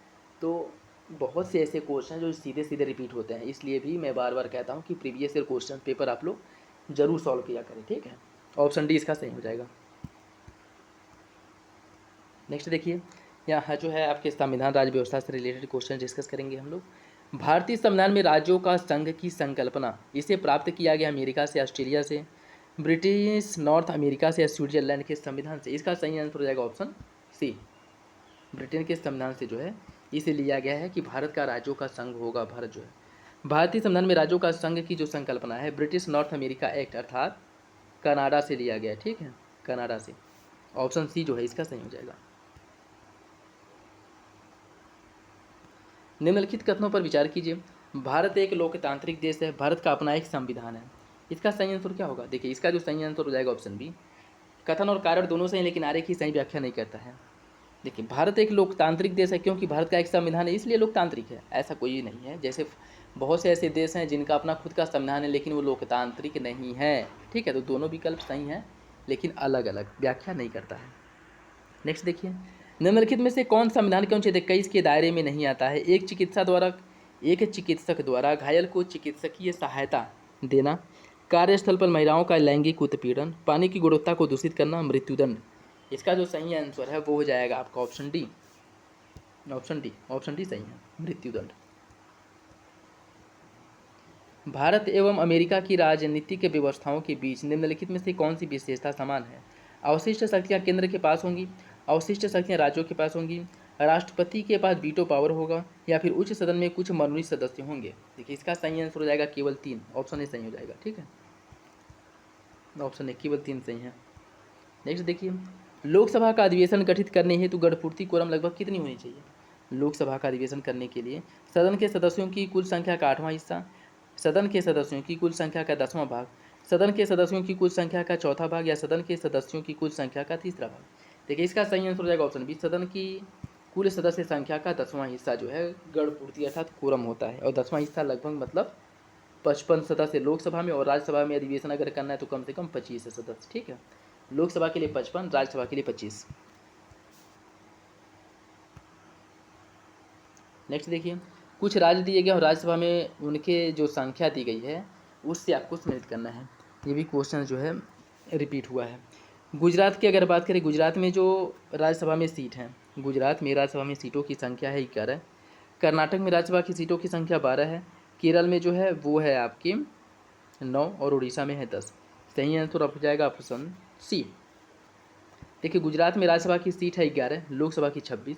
[SPEAKER 1] तो बहुत से ऐसे क्वेश्चन जो सीधे सीधे रिपीट होते हैं, इसलिए भी मैं बार बार कहता हूँ कि प्रीवियस ईयर क्वेश्चन पेपर आप लोग जरूर सॉल्व किया करें। ठीक है, ऑप्शन डी इसका सही हो जाएगा। नेक्स्ट देखिए, यहाँ जो है आपके संविधान राज्य व्यवस्था से रिलेटेड क्वेश्चन डिस्कस करेंगे हम लोग। भारतीय संविधान में राज्यों का संघ की संकल्पना इसे प्राप्त किया गया अमेरिका से, ऑस्ट्रेलिया से, ब्रिटिश नॉर्थ अमेरिका से या स्विट्जरलैंड के संविधान से? इसका सही आंसर हो जाएगा ऑप्शन सी। ब्रिटेन के संविधान से जो है इसे लिया गया है कि भारत का राज्यों का संघ होगा। भारत जो है भारतीय संविधान में राज्यों का संघ की जो संकल्पना है ब्रिटिश नॉर्थ अमेरिका एक्ट अर्थात कनाडा से लिया गया है। ठीक है, कनाडा से। ऑप्शन सी जो है इसका सही हो जाएगा। निम्नलिखित कथनों पर विचार कीजिए। भारत एक लोकतांत्रिक देश है, भारत का अपना एक संविधान है। इसका सही आंसर क्या होगा? देखिए, इसका जो सही आंसर हो जाएगा ऑप्शन बी। कथन और कारण दोनों सही लेकिन आरे की सही व्याख्या नहीं करता है। देखिए, भारत एक लोकतांत्रिक देश है क्योंकि भारत का एक संविधान है इसलिए लोकतांत्रिक है, ऐसा कोई नहीं है। जैसे बहुत से ऐसे देश हैं जिनका अपना खुद का संविधान है लेकिन वो लोकतांत्रिक नहीं है। ठीक है, तो दोनों विकल्प सही हैं लेकिन अलग अलग व्याख्या नहीं करता है। नेक्स्ट देखिए, निम्नलिखित में से कौन संविधान के अनुच्छेद 21 के दायरे में नहीं आता है? एक चिकित्सक द्वारा घायल को चिकित्सकीय सहायता देना, कार्यस्थल पर महिलाओं का लैंगिक उत्पीड़न, पानी की गुणवत्ता को दूषित करना, मृत्युदंड। इसका जो सही आंसर है वो हो जाएगा आपका ऑप्शन डी सही है, मृत्युदंड। भारत एवं अमेरिका की राजनीतिक व्यवस्थाओं के बीच निम्नलिखित में से कौन सी विशेषता समान है? अवशिष्ट शक्तियाँ केंद्र के पास होंगी, अवशिष्ट शक्तियाँ राज्यों के पास होंगी, राष्ट्रपति के पास वीटो पावर होगा, या फिर उच्च सदन में कुछ मनोनीत सदस्य होंगे। देखिए इसका सही आंसर हो जाएगा केवल 3, ऑप्शन ए सही हो जाएगा। ठीक है, ऑप्शन ए केवल 3 सही है। नेक्स्ट देखिए, लोकसभा का अधिवेशन गठित करने हेतु गणपूर्ति कोरम लगभग कितनी होनी चाहिए? लोकसभा का अधिवेशन करने के लिए सदन के सदस्यों की कुल संख्या का 8वां हिस्सा, सदन के सदस्यों की कुल संख्या का 10वां भाग, सदन के सदस्यों की कुल संख्या का 4था भाग, या सदन के सदस्यों की कुल संख्या का 3रा भाग। देखिए इसका सही आंसर हो जाएगा ऑप्शन बी, सदन की कुल सदस्य संख्या का 10वां हिस्सा जो है गणपूर्ति अर्थात कोरम होता है। और 10वां हिस्सा लगभग मतलब 55 सदस्य लोकसभा में, और राज्यसभा में अधिवेशन अगर करना है तो कम से कम 25 सदस्य। ठीक है, लोकसभा के लिए 55, राज्यसभा के लिए 25। नेक्स्ट देखिए, कुछ राज्य दिए गए और राज्यसभा में उनके जो संख्या दी गई है उससे आपको सम्मिलित करना है। ये भी क्वेश्चन जो है रिपीट हुआ है। गुजरात की अगर बात करें, गुजरात में जो राज्यसभा में सीट हैं, गुजरात में राज्यसभा में सीटों की संख्या है 11, कर्नाटक में राज्यसभा की सीटों की संख्या 12 है, केरल में जो है वो है आपकी 9, और उड़ीसा में है 10। सही आंसर हो जाएगा ऑप्शन सी। देखिए गुजरात में राज्यसभा की सीट है 11, लोकसभा की 26,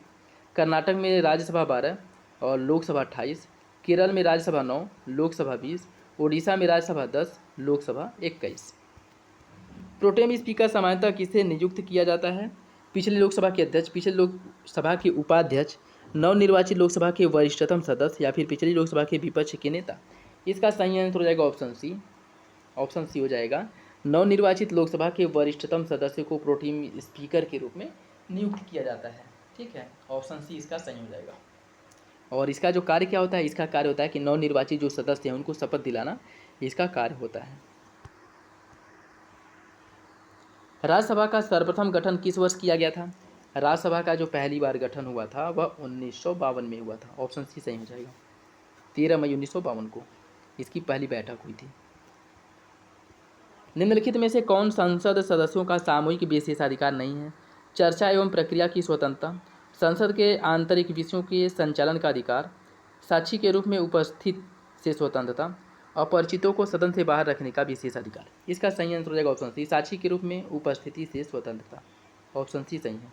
[SPEAKER 1] कर्नाटक में राज्यसभा 12 और लोकसभा 28, केरल में राज्यसभा 9, लोकसभा 20, उड़ीसा में राज्यसभा 10, लोकसभा 21। प्रोटेम स्पीकर सामान्यतः किसे नियुक्त किया जाता है? पिछले लोकसभा के अध्यक्ष, पिछले लोकसभा के उपाध्यक्ष, नवनिर्वाचित लोकसभा के वरिष्ठतम सदस्य, या फिर पिछली लोकसभा के विपक्ष के नेता। इसका सही आंसर हो जाएगा ऑप्शन सी, ऑप्शन सी हो जाएगा। नवनिर्वाचित लोकसभा के वरिष्ठतम सदस्य को प्रोटेम स्पीकर के रूप में नियुक्त किया जाता है। ठीक है, ऑप्शन सी इसका सही हो जाएगा। और इसका जो कार्य क्या होता है? इसका कार्य होता है कि नवनिर्वाचित जो सदस्य हैं उनको शपथ दिलाना, इसका कार्य होता है। राज्यसभा का सर्वप्रथम गठन किस वर्ष किया गया था? राज्यसभा का जो पहली बार गठन हुआ था वह 1952 में हुआ था। ऑप्शन सी सही हो जाएगा, 13 मई 1952 को इसकी पहली बैठक हुई थी। निम्नलिखित में से कौन संसद सदस्यों का सामूहिक विशेषाधिकार नहीं है? चर्चा एवं प्रक्रिया की स्वतंत्रता, संसद के आंतरिक विषयों के संचालन का अधिकार, साक्षी के रूप में उपस्थित से स्वतंत्रता, अपरिचितों को सदन से बाहर रखने का विशेष अधिकार। इसका सही आंसर हो जाएगा ऑप्शन सी, साक्षी के रूप में उपस्थिति से स्वतंत्रता। ऑप्शन सी सही है।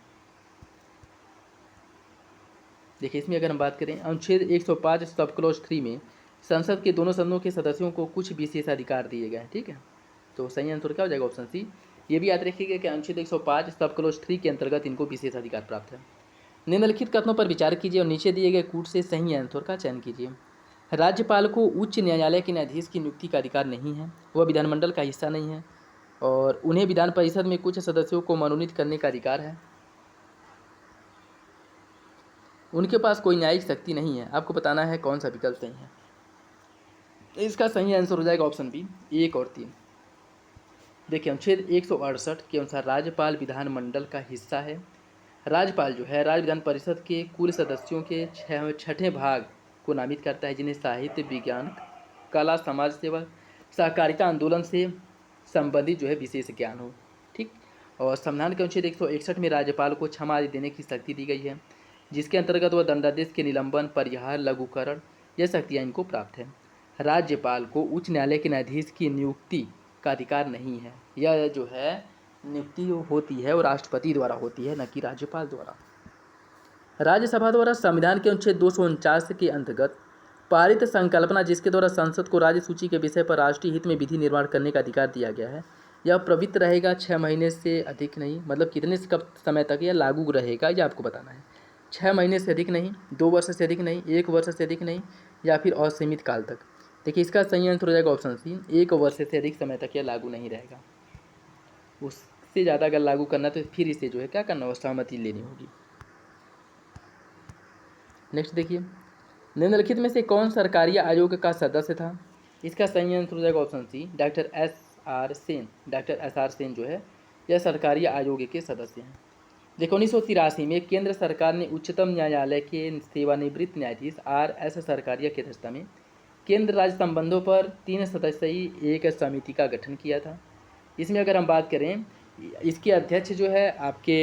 [SPEAKER 1] देखिए इसमें अगर हम बात करें, अनुच्छेद 105 सब क्लॉज 3 में संसद के दोनों सदनों के सदस्यों को कुछ विशेष अधिकार दिए गए हैं। ठीक है, तो सही आंसर क्या हो जाएगा? Option C. ये भी याद रखिएगा कि अनुच्छेद 105 सब क्लॉज 3 के अंतर्गत इनको विशेष अधिकार प्राप्त है। निम्नलिखित कथनों पर विचार कीजिए और नीचे दिए गए कूट से सही आंसर का चयन कीजिए। राज्यपाल को उच्च न्यायालय के न्यायाधीश की नियुक्ति का अधिकार नहीं है, वह विधानमंडल का हिस्सा नहीं है, और उन्हें विधान परिषद में कुछ सदस्यों को मनोनीत करने का अधिकार है। उनके पास कोई न्यायिक शक्ति नहीं है। आपको बताना है कौन सा विकल्प सही है। इसका सही आंसर हो जाएगा ऑप्शन बी, 1 और 3। देखिए अनुच्छेद 168 के अनुसार राज्यपाल विधानमंडल का हिस्सा है। राज्यपाल जो है राज्य विधान परिषद के कुल सदस्यों के 6ठे भाग को नामित करता है, जिन्हें साहित्य, विज्ञान, कला, समाज सेवा, सहकारिता आंदोलन से संबंधित जो है विशेष ज्ञान हो। ठीक, और संविधान के अनुच्छेद 161 में राज्यपाल को क्षमा आदि देने की शक्ति दी गई है, जिसके अंतर्गत वह दंडादेश के निलंबन, परिहार, लघुकरण यह शक्तियाँ इनको प्राप्त है। राज्यपाल को उच्च न्यायालय के न्यायाधीश की नियुक्ति का अधिकार नहीं है। यह जो है नियुक्ति होती है वो राष्ट्रपति द्वारा होती है, न कि राज्यपाल द्वारा। राज्यसभा द्वारा संविधान के अनुच्छेद 249 के अंतर्गत पारित संकल्पना, जिसके द्वारा संसद को राज्य सूची के विषय पर राष्ट्रीय हित में विधि निर्माण करने का अधिकार दिया गया है, यह प्रवृत्त रहेगा 6 महीने से अधिक नहीं, मतलब कितने कब समय तक यह लागू रहेगा यह आपको बताना है। 6 महीने से अधिक नहीं, 2 वर्ष से अधिक नहीं, 1 वर्ष से अधिक नहीं, या फिर असीमित काल तक। देखिए इसका सही आंसर हो जाएगा ऑप्शन सी, 1 वर्ष से अधिक समय तक यह लागू नहीं रहेगा। उससे ज़्यादा अगर लागू करना तो फिर इसे जो है क्या करना होगा, सहमति लेनी होगी। नेक्स्ट देखिए, निम्नलिखित में से कौन सरकारी आयोग का सदस्य था? इसका सही आंसर हो जाएगा option C, doctor S R Sen. Doctor S R Sen जो है यह सरकारी आयोग के सदस्य हैं। देखो 1983 में केंद्र सरकार ने उच्चतम न्यायालय के सेवानिवृत्त न्यायाधीश RS सरकारिया की अध्यक्षता में केंद्र राज्य संबंधों पर 3 सदस्यीय एक समिति का गठन किया था। इसमें अगर हम बात करें, इसके अध्यक्ष जो है आपके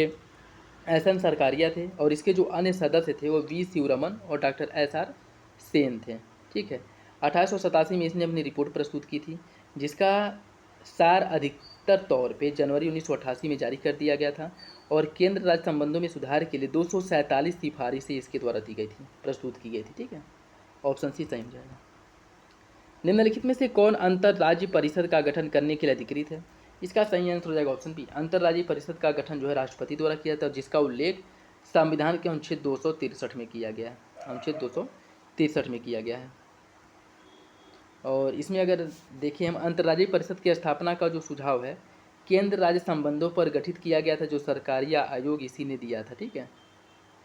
[SPEAKER 1] SN सरकारिया थे और इसके जो अन्य सदस्य थे वो V शिवरमन और डॉक्टर SR सेन थे। ठीक है, 1887 में इसने अपनी रिपोर्ट प्रस्तुत की थी, जिसका सार अधिकतर तौर पे जनवरी 1988 में जारी कर दिया गया था और केंद्र राज्य संबंधों में सुधार के लिए 247 सिफारिशें इसके द्वारा दी गई थी, प्रस्तुत की गई थी। ठीक है, ऑप्शन सी सही हो जाएगा। निम्नलिखित में से कौन अंतर्राज्यीय परिषद का गठन करने के लिए अधिकृत है? इसका सही आंसर हो जाएगा ऑप्शन बी। अंतर्राज्यीय परिषद का गठन जो है राष्ट्रपति द्वारा किया था, जिसका उल्लेख संविधान के अनुच्छेद 263 में किया गया है, अनुच्छेद 263 में किया गया है। और इसमें अगर देखिए हम, अंतर्राज्यीय परिषद की स्थापना का जो सुझाव है केंद्र राज्य संबंधों पर गठित किया गया था, जो सरकारी आयोग इसी ने दिया था। ठीक है,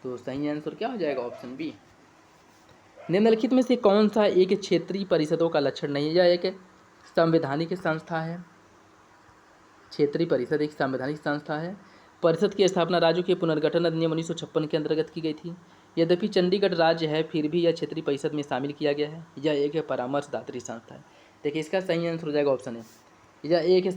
[SPEAKER 1] तो सही आंसर क्या हो जाएगा? Option B. निम्नलिखित में से कौन सा एक क्षेत्रीय परिषदों का लक्षण नहीं है? यह एक संवैधानिक संस्था है। क्षेत्रीय परिषद एक संवैधानिक संस्था है। परिषद की स्थापना राज्यों के पुनर्गठन अधिनियम 1956 के अंतर्गत की गई थी। यद्यपि चंडीगढ़ राज्य है, फिर भी यह क्षेत्रीय परिषद में शामिल किया गया है। यह एक परामर्शदात्री संस्था है। देखिए इसका सही आंसर हो जाएगा ऑप्शन है। यह एक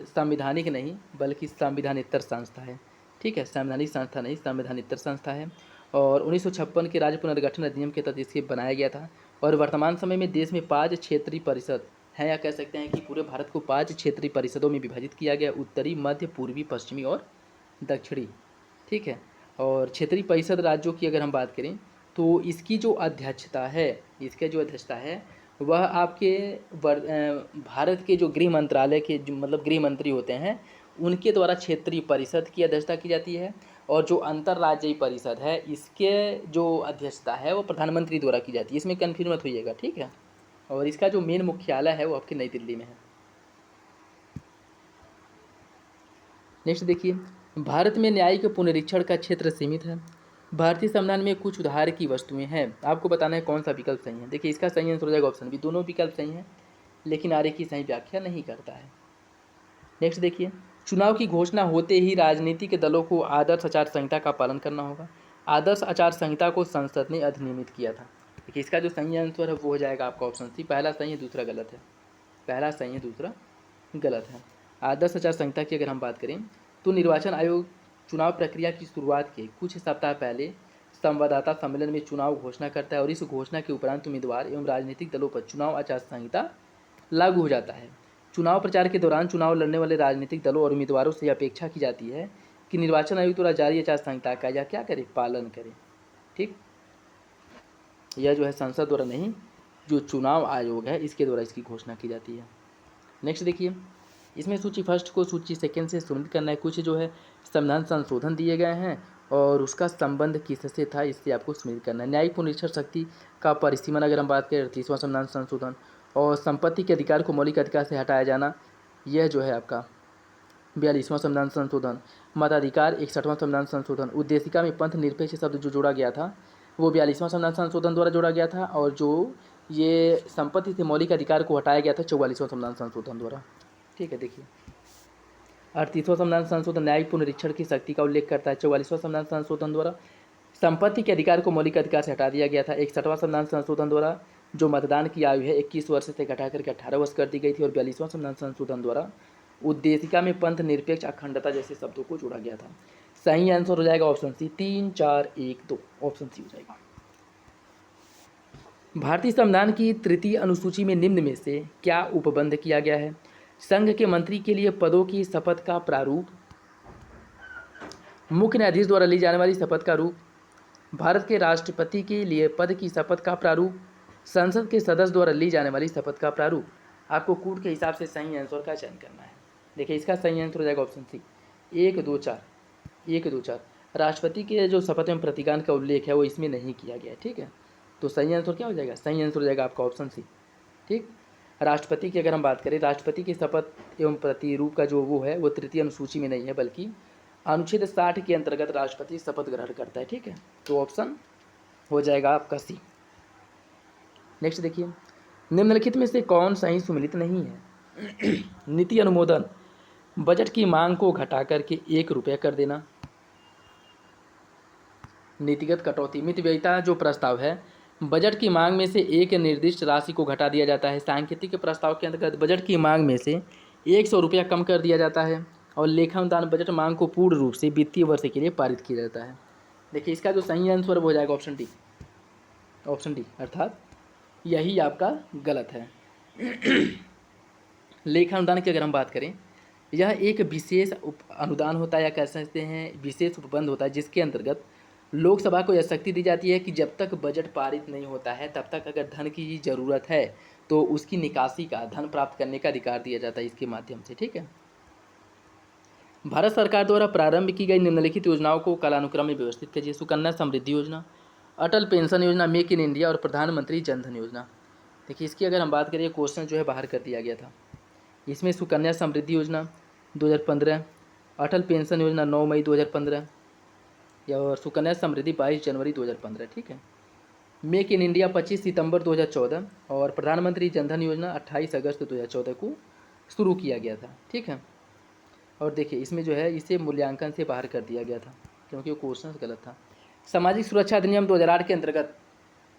[SPEAKER 1] संवैधानिक नहीं बल्कि संविधानेतर संस्था है। ठीक है, संवैधानिक संस्था नहीं, संविधानेतर संस्था है। और 1956 के राज्य पुनर्गठन अधिनियम के तहत इसे बनाया गया था। और वर्तमान समय में देश में 5 क्षेत्रीय परिषद हैं, या कह सकते हैं कि पूरे भारत को 5 क्षेत्रीय परिषदों में विभाजित किया गया, उत्तरी, मध्य, पूर्वी, पश्चिमी और दक्षिणी। ठीक है, और क्षेत्रीय परिषद राज्यों की अगर हम बात करें तो इसकी जो अध्यक्षता है, वह आपके भारत के जो गृह मंत्रालय के मतलब गृह मंत्री होते हैं, उनके द्वारा क्षेत्रीय परिषद की अध्यक्षता की जाती है। और जो अंतर्राज्यीय परिषद है, इसके जो अध्यक्षता है वो प्रधानमंत्री द्वारा की जाती है। इसमें कन्फ्यूज मत होइएगा। ठीक है, और इसका जो मेन मुख्यालय है वो आपकी नई दिल्ली में है। नेक्स्ट देखिए, भारत में न्यायिक पुनरीक्षण का क्षेत्र सीमित है। भारतीय संविधान में कुछ उधार की वस्तुएं हैं, आपको बताना है कौन सा विकल्प सही है। देखिए इसका सही आंसर हो जाएगा ऑप्शन बी। दोनों विकल्प सही हैं, लेकिन आगे की सही व्याख्या नहीं करता है। नेक्स्ट देखिए, चुनाव की घोषणा होते ही राजनीतिक दलों को आदर्श आचार संहिता का पालन करना होगा। आदर्श आचार संहिता को संसद ने अधिनियमित किया था। देखिए इसका जो सही आंसर है वो हो जाएगा आपका ऑप्शन सी। पहला सही है, दूसरा गलत है। पहला सही है, दूसरा गलत है। आदर्श आचार संहिता की अगर हम बात करें तो निर्वाचन आयोग चुनाव प्रक्रिया की शुरुआत के कुछ सप्ताह पहले संवाददाता सम्मेलन में चुनाव घोषणा करता है और इस घोषणा के उपरांत उम्मीदवार एवं राजनीतिक दलों पर चुनाव आचार संहिता लागू हो जाता है। चुनाव प्रचार के दौरान चुनाव लड़ने वाले राजनीतिक दलों और उम्मीदवारों से अपेक्षा की जाती है कि निर्वाचन आयोग द्वारा जारी आचार संहिता का या क्या करे, पालन करे। ठीक, यह जो है संसद द्वारा नहीं, जो चुनाव आयोग है इसके द्वारा इसकी घोषणा की जाती है। नेक्स्ट देखिए, इसमें सूची फर्स्ट को सूची सेकंड से संबंधित करना है। कुछ जो है संविधान संशोधन दिए गए हैं और उसका संबंध किससे था, इससे आपको स्मृत करना है। न्यायिक पुनरीक्षण शक्ति का परिसीमन अगर हम बात करें 38वां संविधान संशोधन, और संपत्ति के अधिकार को मौलिक अधिकार से हटाया जाना, यह जो है आपका 42वां संविधान संशोधन। मताधिकार 61वां संविधान संशोधन। उद्देशिका में पंथ निरपेक्ष शब्द जो जोड़ा गया था वो 42वां संविधान संशोधन द्वारा जोड़ा गया था, और जो ये संपत्ति से मौलिक अधिकार को हटाया गया था 44वां संविधान संशोधन द्वारा। ठीक है, देखिए 38वां संविधान संशोधन न्यायिक पुनरीक्षण की शक्ति का उल्लेख करता है। 44वां संविधान संशोधन द्वारा संपत्ति के अधिकार को मौलिक अधिकार से हटा दिया गया था। 61वां संविधान संशोधन द्वारा जो मतदान की आयु है 21 वर्ष से घटा करके 18 वर्ष कर दी गई थी। और 42वां संविधान संशोधन द्वारा उद्देशिका में पंथ निरपेक्ष अखंडता जैसे शब्दों को जोड़ा गया था। सही आंसर हो जाएगा ऑप्शन सी। 3 4 1 2 ऑप्शन सी हो जाएगा। भारतीय संविधान की तृतीय अनुसूची में निम्न में से क्या उपबंध किया गया है? संघ के मंत्री के लिए पदों की शपथ का प्रारूप, मुख्य न्यायाधीश द्वारा ली जाने वाली शपथ का रूप, भारत के राष्ट्रपति के लिए पद की शपथ का प्रारूप, संसद के सदस्य द्वारा ली जाने वाली शपथ का प्रारूप। आपको कूट के हिसाब से सही आंसर का चयन करना है। देखिए इसका सही आंसर हो जाएगा ऑप्शन सी। 1 2 4 1 2 4। राष्ट्रपति के जो शपथ में प्रतिज्ञान का उल्लेख है वो इसमें नहीं किया गया है। ठीक है, तो सही आंसर क्या हो जाएगा? सही आंसर हो जाएगा आपका ऑप्शन सी। ठीक, राष्ट्रपति की अगर हम बात करें, राष्ट्रपति की शपथ एवं प्रतिरूप का जो वो है वो तृतीय अनुसूची में नहीं है, बल्कि अनुच्छेद 60 के अंतर्गत राष्ट्रपति शपथ ग्रहण करता है। ठीक है, तो ऑप्शन हो जाएगा आपका सी। नेक्स्ट देखिए, निम्नलिखित में से कौन सही सुमेलित नहीं है? नीति अनुमोदन, बजट की मांग को घटा करके 1 रुपये कर देना, नीतिगत कटौती मितव्ययिता जो प्रस्ताव है, बजट की मांग में से एक निर्दिष्ट राशि को घटा दिया जाता है। सांकेतिक प्रस्ताव के अंतर्गत बजट की मांग में से 100 रुपया कम कर दिया जाता है और लेखा अनुदान बजट मांग को पूर्ण रूप से वित्तीय वर्ष के लिए पारित किया जाता है। देखिए इसका जो सही आंसर हो जाएगा ऑप्शन डी, ऑप्शन डी, अर्थात यही आपका गलत है। लेखा अनुदान की अगर हम बात करें, यह एक विशेष अनुदान होता है या कह सकते हैं विशेष उपबंध होता है, जिसके अंतर्गत लोकसभा को यह शक्ति दी जाती है कि जब तक बजट पारित नहीं होता है तब तक अगर धन की ज़रूरत है तो उसकी निकासी का, धन प्राप्त करने का अधिकार दिया जाता है इसके माध्यम से। ठीक है, भारत सरकार द्वारा प्रारंभ की गई निम्नलिखित योजनाओं को कालानुक्रम में व्यवस्थित कीजिए। सुकन्या समृद्धि योजना, अटल पेंशन योजना, मेक इन इंडिया और प्रधानमंत्री जन धन योजना। देखिए इसकी अगर हम बात करें, क्वेश्चन जो है बाहर कर दिया गया था। इसमें सुकन्या समृद्धि योजना 2015, अटल पेंशन योजना 9 मई 2015 और सुकन्या समृद्धि 22 जनवरी 2015। ठीक है, मेक इन इंडिया 25 सितंबर 2014 और प्रधानमंत्री जन धन योजना 28 अगस्त 2014 को शुरू किया गया था। ठीक है, और देखिए इसमें जो है इसे मूल्यांकन से बाहर कर दिया गया था क्योंकि वो क्वेश्चन गलत था। सामाजिक सुरक्षा अधिनियम 2008 के अंतर्गत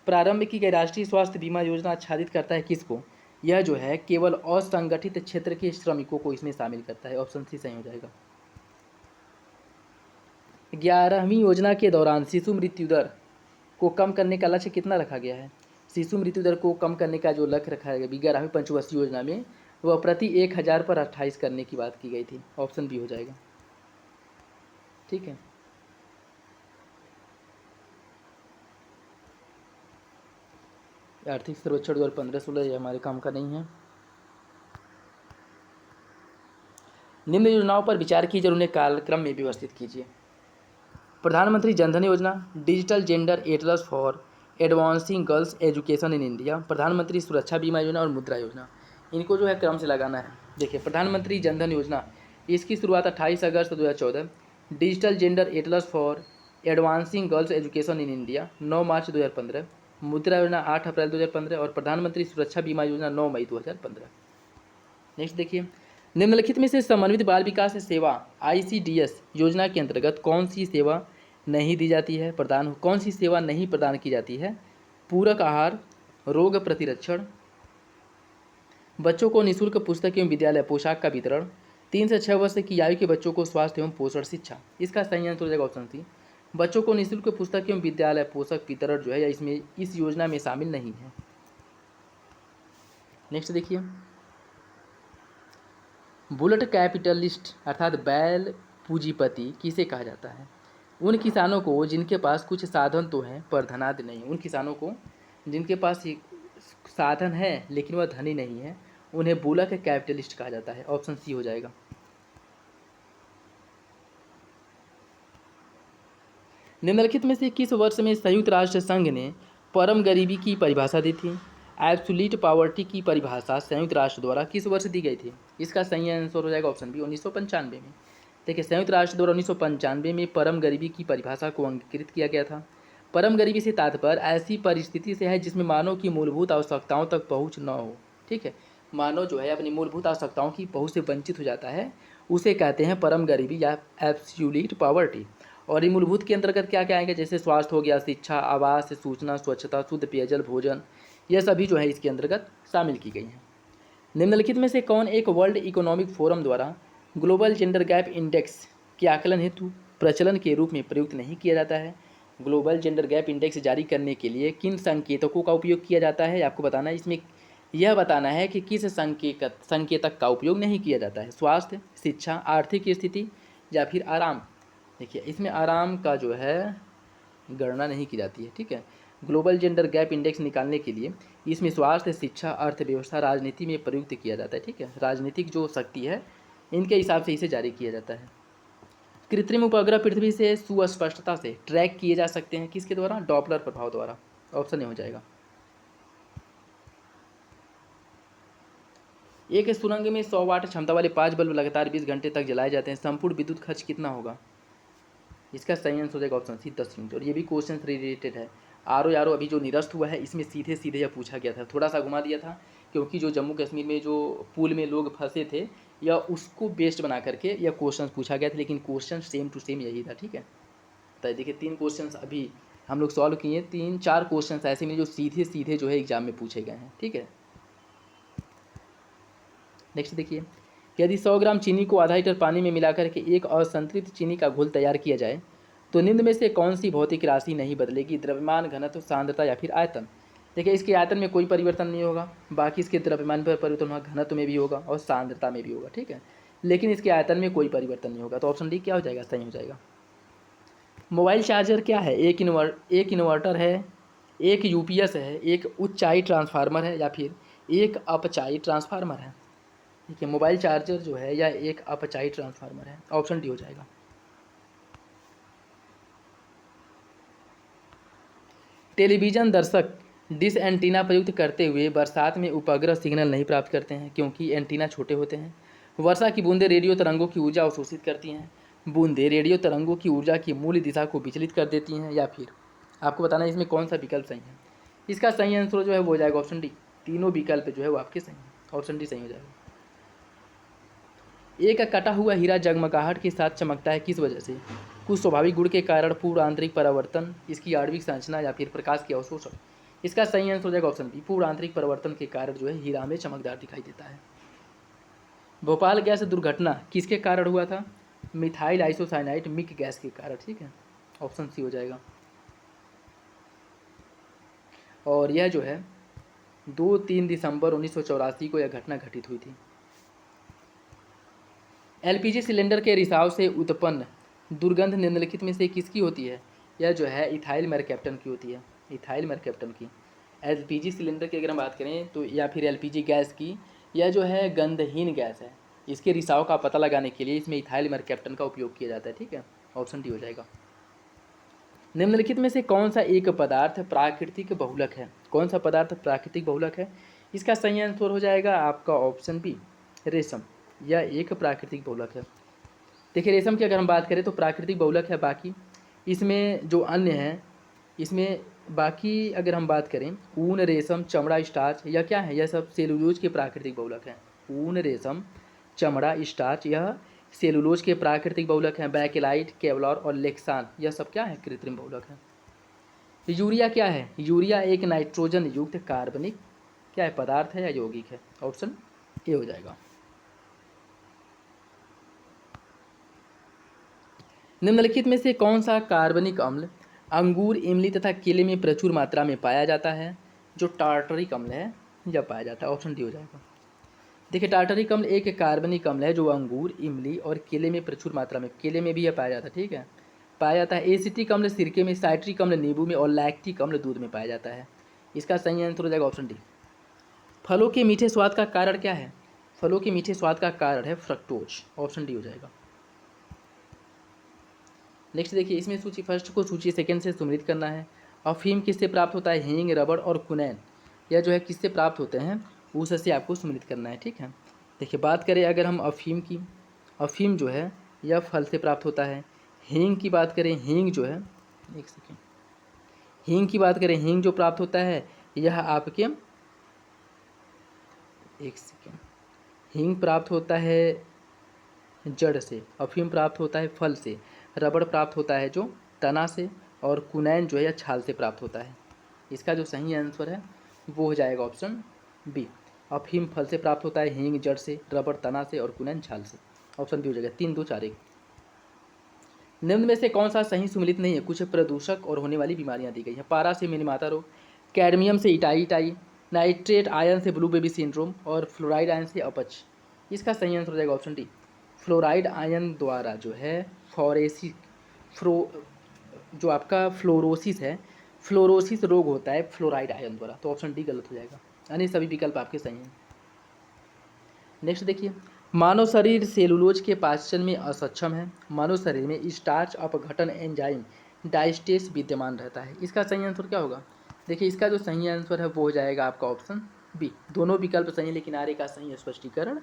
[SPEAKER 1] प्रारंभ की गई राष्ट्रीय स्वास्थ्य बीमा योजना आच्छादित करता है किसको? यह जो है केवल असंगठित क्षेत्र के श्रमिकों को इसमें शामिल करता है। ऑप्शन सी सही हो जाएगा। 11वीं योजना के दौरान शिशु मृत्यु दर को कम करने का लक्ष्य कितना रखा गया है? शिशु मृत्यु दर को कम करने का जो लक्ष्य रखा गया 11वीं पंचवर्षीय योजना में, वह प्रति 1000 पर 28 करने की बात की गई थी। ऑप्शन बी हो जाएगा। ठीक है, आर्थिक सर्वेक्षण 2015-16 ये हमारे काम का नहीं है। निम्न योजनाओं पर विचार कीजिए और उन्हें कालक्रम में व्यवस्थित कीजिए। प्रधानमंत्री जन धन योजना, digital gender Atlas for advancing girls education in India, प्रधानमंत्री सुरक्षा बीमा योजना और मुद्रा योजना। इनको जो है क्रम से लगाना है। देखिए प्रधानमंत्री जन धन योजना, इसकी शुरुआत 28 अगस्त 2014, digital gender Atlas for advancing girls education in India 9 मार्च 2015, मुद्रा योजना 8 अप्रैल 2015 और प्रधानमंत्री सुरक्षा बीमा योजना 9 मई 2015। नेक्स्ट देखिए, निम्नलिखित में से समन्वित बाल विकास सेवा ICDS योजना के अंतर्गत कौन सी सेवा नहीं दी जाती है, कौन सी सेवा नहीं प्रदान की जाती है? पूरक आहार, रोग प्रतिरक्षण, बच्चों को निःशुल्क पुस्तक एवं विद्यालय पोशाक का वितरण, 3 से 6 वर्ष की आयु के बच्चों को स्वास्थ्य एवं पोषण शिक्षा। इसका सही आंसर हो जाएगा ऑप्शन सी, बच्चों को निःशुल्क पुस्तक एवं विद्यालय पोषक वितरण जो है इसमें इस योजना में शामिल नहीं है। नेक्स्ट देखिए, बुलेट कैपिटलिस्ट अर्थात बैल पूंजीपति किसे कहा जाता है? उन किसानों को जिनके पास कुछ साधन तो हैं पर धनाढ्य नहीं। उन किसानों को जिनके पास साधन है लेकिन वह धनी नहीं है, उन्हें बुलेट कैपिटलिस्ट कहा जाता है। ऑप्शन सी हो जाएगा। निम्नलिखित में से किस वर्ष में संयुक्त राष्ट्र संघ ने परम गरीबी की परिभाषा दी थी? एब्सोल्यूट पॉवर्टी की परिभाषा संयुक्त राष्ट्र द्वारा किस वर्ष दी गई थी? इसका सही आंसर हो जाएगा ऑप्शन बी, 1995 में। देखिए संयुक्त राष्ट्र द्वारा 1995 में परम गरीबी की परिभाषा को अंगीकृत किया गया था। परम गरीबी से तात्पर्य ऐसी परिस्थिति से है जिसमें मानव की मूलभूत आवश्यकताओं तक पहुँच न हो। ठीक है, मानव जो है अपनी मूलभूत आवश्यकताओं की पहुँच से वंचित हो जाता है, उसे कहते हैं परम गरीबी या एब्सोल्यूट पॉवर्टी। और ये मूलभूत के अंतर्गत क्या क्या आएंगे? जैसे स्वास्थ्य हो गया, शिक्षा, आवास, सूचना, स्वच्छता, शुद्ध पेयजल, भोजन, यह सभी जो है इसके अंतर्गत शामिल की गई हैं। निम्नलिखित में से कौन एक वर्ल्ड इकोनॉमिक फोरम द्वारा ग्लोबल जेंडर गैप इंडेक्स के आकलन हेतु प्रचलन के रूप में प्रयुक्त नहीं किया जाता है? ग्लोबल जेंडर गैप इंडेक्स जारी करने के लिए किन संकेतकों का उपयोग किया जाता है आपको बताना है। इसमें यह बताना है कि किस संकेतक का उपयोग नहीं किया जाता है, स्वास्थ्य, शिक्षा, आर्थिक स्थिति या फिर आराम। देखिए इसमें आराम का जो है गणना नहीं की जाती है। ठीक है, ग्लोबल जेंडर गैप इंडेक्स निकालने के लिए इसमें स्वास्थ्य, शिक्षा, अर्थव्यवस्था, राजनीति में प्रयुक्त किया जाता है। ठीक है, राजनीतिक जो शक्ति है इनके हिसाब से इसे जारी किया जाता है। कृत्रिम उपग्रह पृथ्वी से सुस्पष्टता से ट्रैक किए जा सकते हैं किसके द्वारा? डॉपलर प्रभाव द्वारा। ऑप्शन ए हो जाएगा। एक सुरंग में 100 वाट क्षमता वाले 5 बल्ब लगातार 20 घंटे तक जलाए जाते हैं, संपूर्ण विद्युत खर्च कितना होगा? इसका सही आंसर हो जाएगा ऑप्शन सी, 10 यूनिट। और ये भी क्वेश्चन से रिलेटेड है। आरओ अभी जो निरस्त हुआ है इसमें सीधे सीधे यह पूछा गया था, थोड़ा सा घुमा दिया था क्योंकि जो जम्मू कश्मीर में जो पूल में लोग फंसे थे या उसको बेस्ड बना करके यह क्वेश्चन पूछा गया था, लेकिन क्वेश्चन सेम टू सेम यही था। ठीक है, सकता है। देखिए 3 क्वेश्चंस अभी हम लोग सॉल्व किए, 3-4 क्वेश्चंस ऐसे में जो सीधे सीधे जो है एग्जाम में पूछे गए हैं। ठीक है, नेक्स्ट देखिए, यदि 100 ग्राम चीनी को आधा लीटर पानी में मिलाकर के एक असंतृप्त चीनी का घोल तैयार किया जाए तो निम्न में से कौन सी भौतिक राशि नहीं बदलेगी? द्रव्यमान, घनत्व, सांद्रता या फिर आयतन। देखिए इसके आयतन में कोई परिवर्तन नहीं होगा, बाकी इसके द्रव्यमान पर परिवर्तन होगा, घनत्व में भी होगा और सांद्रता में भी होगा। ठीक है, लेकिन इसके आयतन में कोई परिवर्तन नहीं होगा। तो ऑप्शन डी क्या हो जाएगा? सही हो जाएगा। मोबाइल चार्जर क्या है? एक इन्वर्टर है, एक यूपीएस है, एक उच्चाई ट्रांसफार्मर है या फिर एक अपचाई ट्रांसफार्मर है। ठीक है, मोबाइल चार्जर जो है या एक अपचाई ट्रांसफार्मर है। ऑप्शन डी हो जाएगा। टेलीविज़न दर्शक डिश एंटीना प्रयुक्त करते हुए बरसात में उपग्रह सिग्नल नहीं प्राप्त करते हैं क्योंकि एंटीना छोटे होते हैं। वर्षा की बूंदें रेडियो तरंगों की ऊर्जा अवशोषित करती हैं। बूंदें रेडियो तरंगों की ऊर्जा की मूल दिशा को विचलित कर देती हैं। या फिर आपको बताना है इसमें कौन सा विकल्प सही है। इसका सही आंसर जो है वो हो जाएगा ऑप्शन डी। तीनों विकल्प जो है वो आपके सही हैं। ऑप्शन डी सही हो जाएगा। एक कटा हुआ हीरा जगमगाहट के साथ चमकता है किस वजह से? कुछ स्वाभाविक गुण के कारण, पूर्ण आंतरिक परावर्तन, इसकी आणविक संरचना या फिर प्रकाश के अवशोषण। इसका सही आंसर हो जाएगा ऑप्शन बी। पूर्ण आंतरिक परिवर्तन के कारण जो है हीरा में चमकदार दिखाई देता है। भोपाल गैस दुर्घटना किसके कारण हुआ था? मिथाइल आइसोसाइनाइड मिक गैस के कारण। ठीक है, ऑप्शन सी हो जाएगा। और यह जो है 2-3 दिसंबर 1984 को यह घटना घटित हुई थी। एलपीजी सिलेंडर के रिसाव से उत्पन्न दुर्गंध निम्नलिखित में से किसकी होती है? यह जो है इथाइल मेरकैप्टन की होती है। इथाइल मेरकैप्टन की। एलपीजी सिलेंडर की अगर हम बात करें तो या फिर एलपीजी गैस की, यह जो है गंधहीन गैस है। इसके रिसाव का पता लगाने के लिए इसमें इथाइल मेरकैप्टन का उपयोग किया जाता है। ठीक है, ऑप्शन डी हो जाएगा। निम्नलिखित में से कौन सा एक पदार्थ प्राकृतिक बहुलक है? कौन सा पदार्थ प्राकृतिक बहुलक है? इसका सही आंसर हो जाएगा आपका ऑप्शन बी, रेशम। यह एक प्राकृतिक बहुलक है। देखिए रेशम की अगर हम बात करें तो प्राकृतिक बहुलक है। बाकी इसमें जो अन्य हैं, इसमें बाकी अगर हम बात करें ऊन, रेशम, चमड़ा, स्टार्च, यह क्या है? यह सब सेलुलोज के प्राकृतिक बहुलक हैं। ऊन, रेशम, चमड़ा, स्टार्च, यह सेलुलोज के प्राकृतिक बहुलक हैं। बैकेलाइट, केवलर और लेक्सान, यह सब क्या है? कृत्रिम बहुलक हैं। यूरिया क्या है? यूरिया एक नाइट्रोजन युक्त कार्बनिक क्या है? पदार्थ है या यौगिक है? ऑप्शन ए हो जाएगा। निम्नलिखित में से कौन सा कार्बनिक अम्ल अंगूर, इमली तथा केले में प्रचुर मात्रा में पाया जाता है? जो टार्टरिक अम्ल है यह पाया जाता है। ऑप्शन डी हो जाएगा। देखिए टार्टरिक अम्ल एक कार्बनिक अम्ल है जो अंगूर, इमली और केले में प्रचुर मात्रा में, केले में भी यह पाया जाता है। ठीक है, पाया जाता है। एसिटिक अम्ल सिरके में, साइट्रिक अम्ल नींबू में और लैक्टिक अम्ल दूध में पाया जाता है। इसका सही आंसर हो जाएगा ऑप्शन डी। फलों के मीठे स्वाद का कारण क्या है? फलों के मीठे स्वाद का कारण है फ्रक्टोज। ऑप्शन डी हो जाएगा। नेक्स्ट देखिए, इसमें सूची फर्स्ट को सूची सेकंड से सम्मिलित करना है। अफीम किससे प्राप्त होता है? हींग, रबड़ और कुनैन, यह जो है किससे प्राप्त होते हैं? उससे आपको सम्मिलित करना है। ठीक है, देखिए बात करें अगर हम अफीम की, अफीम जो है यह फल से प्राप्त होता है। हींग की बात करें, हींग जो है, एक सेकेंड, हींग की बात करें, हींग जो प्राप्त होता है यह आपके, एक सेकेंड, हींग प्राप्त होता है जड़ से, अफीम प्राप्त होता है फल से, रबड़ प्राप्त होता है जो तना से, और कुनैन जो है या छाल से प्राप्त होता है। इसका जो सही आंसर है वो हो जाएगा ऑप्शन बी। अफीम फल से प्राप्त होता है, हींग जड़ से, रबड़ तना से और कुनैन छाल से। ऑप्शन बी हो जाएगा। 3, 2, 4, 1। निम्न में से कौन सा सही सुमिलित नहीं है? कुछ प्रदूषक और होने वाली बीमारियां दी गई हैं। पारा से मिनीमाता रोग, कैडमियम से इटाई, नाइट्रेट आयन से ब्लू बेबी सिंड्रोम और फ्लोराइड आयन से अपच। इसका सही आंसर हो जाएगा ऑप्शन डी। फ्लोराइड आयन द्वारा जो है जो आपका फ्लोरोसिस है, फ्लोरोसिस रोग होता है फ्लोराइड आयन द्वारा। तो ऑप्शन डी गलत हो जाएगा, यानी सभी विकल्प आपके सही हैं। नेक्स्ट देखिए, मानव शरीर सेलुलोज के पाचन में असक्षम है। मानव शरीर में स्टार्च अपघटन एंजाइम डाइस्टेस विद्यमान रहता है। इसका सही आंसर क्या होगा? देखिए इसका जो सही आंसर है वो हो जाएगा आपका ऑप्शन बी। दोनों विकल्प सही है लेकिन आगे का सही स्पष्टीकरण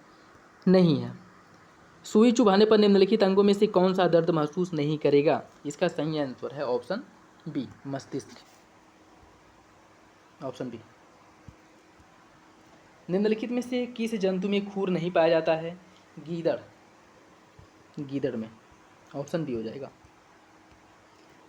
[SPEAKER 1] नहीं है। सुई चुभाने पर निम्नलिखित अंगों में से कौन सा दर्द महसूस नहीं करेगा? इसका सही आंसर है ऑप्शन बी, मस्तिष्क। Option B. निम्नलिखित में से किस जंतु में खूर नहीं पाया जाता है? गीदड़, गीदड़ में। ऑप्शन बी हो जाएगा।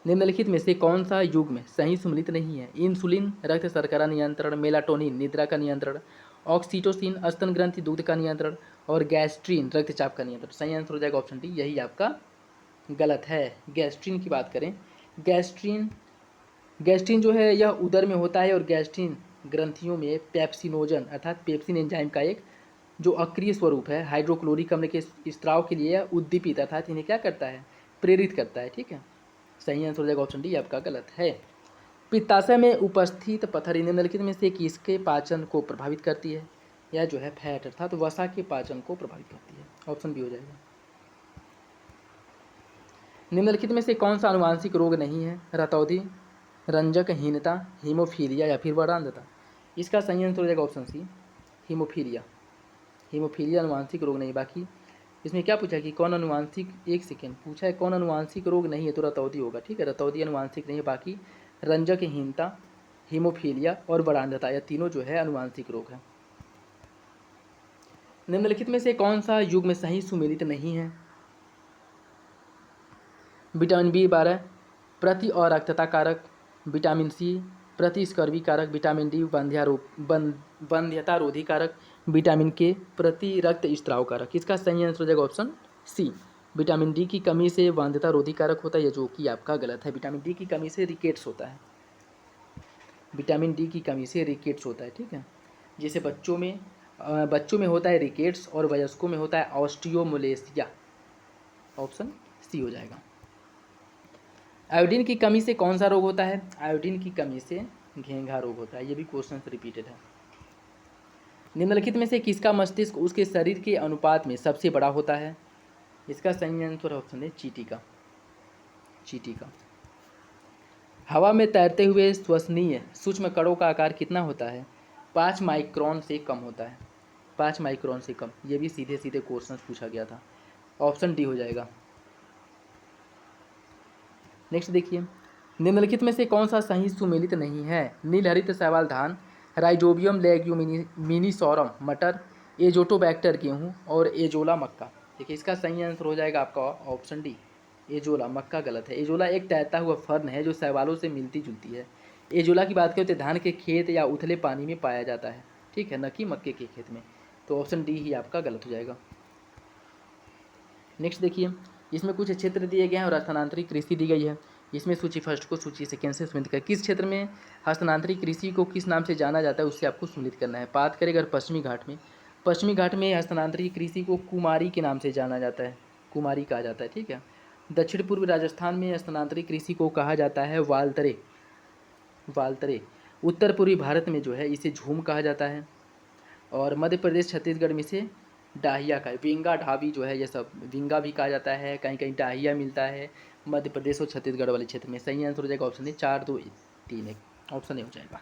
[SPEAKER 1] निम्नलिखित में से कौन सा युग्म सही सम्मिलित नहीं है? इंसुलिन रक्त शर्करा नियंत्रण, मेलाटोनिन निद्रा का नियंत्रण, ऑक्सीटोसिन स्तन ग्रंथि दूध का नियंत्रण और गैस्ट्रीन रक्तचाप का नियंत्रण। सही आंसर हो जाएगा ऑप्शन डी, यही आपका गलत है। गैस्ट्रीन की बात करें, गैस्ट्रीन गैस्ट्रीन जो है यह उदर में होता है और गैस्ट्रीन ग्रंथियों में पेप्सिनोजन अर्थात पेप्सिन एंजाइम का एक जो अक्रिय स्वरूप है हाइड्रोक्लोरिक अम्ल के स्त्राव के लिए उद्दीपित अर्थात इन्हें क्या करता है, प्रेरित करता है। ठीक है, सही आंसर हो जाएगा ऑप्शन डी, आपका गलत है। पित्ताशय में उपस्थित पथरी निम्नलिखित में से किसके पाचन को प्रभावित करती है? यह जो है फैट अर्थात वसा के पाचन को प्रभावित करती है। ऑप्शन बी हो जाएगा। निम्नलिखित में से कौन सा आनुवांशिक रोग नहीं है? रतौंधी, रंजकहीनता, हीमोफीलिया या फिर वरांधता। इसका सही आंसर हो जाएगा ऑप्शन सी, हीमोफीलिया। हीमोफीलिया आनुवांशिक रोग नहीं। बाकी इसमें क्या पूछा कि कौन आनुवांशिक, एक सेकेंड पूछा है कौन आनुवांशिक रोग नहीं है, तो रतौंधी होगा। ठीक है, रतौंधी आनुवांशिक नहीं है। बाकी रंजकहीनता, हीमोफीलिया और वरांधता यह तीनों जो है आनुवांशिक रोग है। निम्नलिखित में से कौन सा युग्म सही सुमेलित नहीं है? विटामिन B12 प्रति अरक्तता कारक, विटामिन C प्रतिस्कर्वी कारक, विटामिन D वंध्यता रोधी कारक, विटामिन K प्रति रक्त स्त्राव कारक। इसका सही आंसर हो जाएगा ऑप्शन सी, विटामिन डी की कमी से वंध्यता रोधी कारक होता है, ये जो कि आपका गलत है। विटामिन डी की कमी से रिकेट्स होता है, विटामिन डी की कमी से रिकेट्स होता है। ठीक है, जैसे बच्चों में होता है रिकेट्स और वयस्कों में होता है ऑस्टियोमलेसिया। ऑप्शन सी हो जाएगा। आयोडीन की कमी से कौन सा रोग होता है? आयोडीन की कमी से घेंघा रोग होता है। ये भी क्वेश्चन रिपीटेड है। निम्नलिखित में से किसका मस्तिष्क उसके शरीर के अनुपात में सबसे बड़ा होता है? इसका सही आंसर ऑप्शन है चींटी का। चींटी का। हवा में तैरते हुए श्वसनीय सूक्ष्म कणों का आकार कितना होता है? 5 माइक्रोन से कम होता है। 5 माइक्रोन से कम। ये भी सीधे सीधे क्वेश्चन पूछा गया था। ऑप्शन डी हो जाएगा। नेक्स्ट देखिए, निम्नलिखित में से कौन सा सही सुमेलित नहीं है? नीलहरित शैवाल धान, राइजोबियम लेग्यूमिनिसोरम मटर, एजोटोबैक्टर गेहूँ और एजोला मक्का। देखिए इसका सही आंसर हो जाएगा आपका ऑप्शन डी, एजोला। मक्का गलत है। एजोला एक तैरता हुआ फर्न है जो शैवालों से मिलती जुलती है। एजोला की बात करें तो धान के खेत या उथले पानी में पाया जाता है। ठीक है, न कि मक्के के खेत में। तो ऑप्शन डी ही आपका गलत हो जाएगा। नेक्स्ट देखिए, इसमें कुछ क्षेत्र दिए गए हैं और स्थानांतरित कृषि दी गई है। इसमें सूची फर्स्ट को सूची सेकेंड से सम्मिलित कर, किस क्षेत्र में हस्तांतरित कृषि को किस नाम से जाना जाता है उससे आपको सम्मिलित करना है। बात करें अगर पश्चिमी घाट में, पश्चिमी घाट में हस्तांतरित कृषि को कुमारी के नाम से जाना जाता है, कुमारी कहा जाता है। ठीक है, दक्षिण पूर्व राजस्थान में हस्तांतरित कृषि को कहा जाता है वालतरे, वालतरे। उत्तर पूर्वी भारत में जो है इसे झूम कहा जाता है और मध्य प्रदेश छत्तीसगढ़ में इसे डाहिया का, विंगा ढाबी जो है ये सब विंगा भी कहा जाता है, कहीं कहीं डाहिया मिलता है मध्य प्रदेश और छत्तीसगढ़ वाले क्षेत्र में। सही आंसर हो जाएगा ऑप्शन ए 4 2 3 1 ऑप्शन ए हो जाएगा।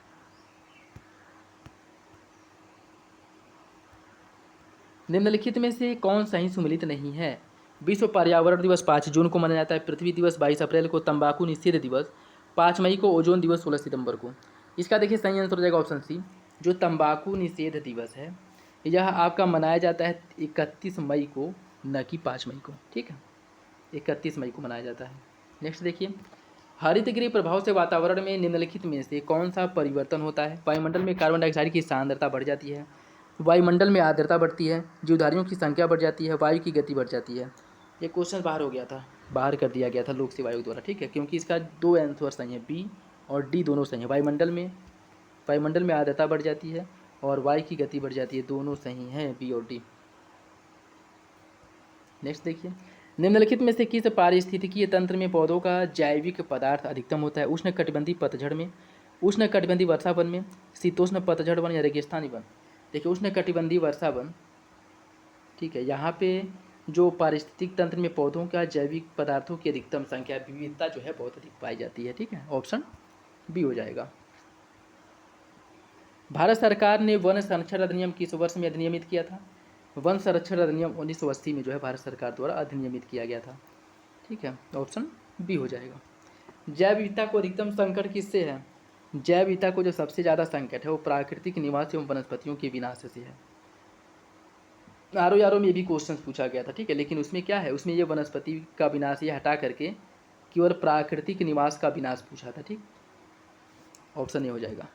[SPEAKER 1] निम्नलिखित में से कौन सही सुमेलित नहीं है? विश्व पर्यावरण दिवस 5 जून को मनाया जाता है, पृथ्वी दिवस 22 अप्रैल को, तंबाकू निषेध दिवस 5 मई को, ओजोन दिवस 16 सितंबर को। इसका देखिए सही आंसर हो जाएगा ऑप्शन सी, जो तंबाकू निषेध दिवस है यह आपका मनाया जाता है 31 मई को, न कि 5 मई को। ठीक है, 31 मई को मनाया जाता है। नेक्स्ट देखिए, हरित गृह प्रभाव से वातावरण में निम्नलिखित में से कौन सा परिवर्तन होता है? वायुमंडल में कार्बन डाइऑक्साइड की सांद्रता बढ़ जाती है, वायुमंडल में आर्द्रता बढ़ती है, जीवधारियों की संख्या बढ़ जाती है, वायु की गति बढ़ जाती है। ये क्वेश्चन बाहर हो गया था, बाहर कर दिया गया था लोक सेवा आयोग द्वारा। ठीक है, क्योंकि इसका 2 आंसर सही है, बी और डी दोनों सही है। वायुमंडल में आर्द्रता बढ़ जाती है और वायु की गति बढ़ जाती है, दोनों सही हैं, बी और डी। नेक्स्ट देखिए, निम्नलिखित में से किस पारिस्थितिकीय तंत्र में पौधों का जैविक पदार्थ अधिकतम होता है? उष्ण कटिबंधीय पतझड़ में, उष्ण कटिबंधीय वर्षा वन में, शीतोष्ण पतझड़ वन या रेगिस्तानी वन। देखिए उष्ण कटिबंधीय वर्षा वन, ठीक है, यहाँ पे जो पारिस्थितिक तंत्र में पौधों का जैविक पदार्थों की अधिकतम संख्या विविधता जो है बहुत अधिक पाई जाती है। ठीक है, ऑप्शन बी हो जाएगा। भारत सरकार ने वन संरक्षण अधिनियम किस वर्ष में अधिनियमित किया था? वन संरक्षण अधिनियम 1980 में जो है भारत सरकार द्वारा अधिनियमित किया गया था। ठीक है, ऑप्शन बी हो जाएगा। जैव विविधता को अधिकतम संकट किससे है? जैव विविधता को जो सबसे ज़्यादा संकट है वो प्राकृतिक निवास एवं वनस्पतियों के विनाश से है। आर में ये भी क्वेश्चन पूछा गया था। ठीक है, लेकिन उसमें क्या है, उसमें ये वनस्पति का विनाश ये हटा करके केवल प्राकृतिक निवास का विनाश पूछा था। ठीक, ऑप्शन ए हो जाएगा।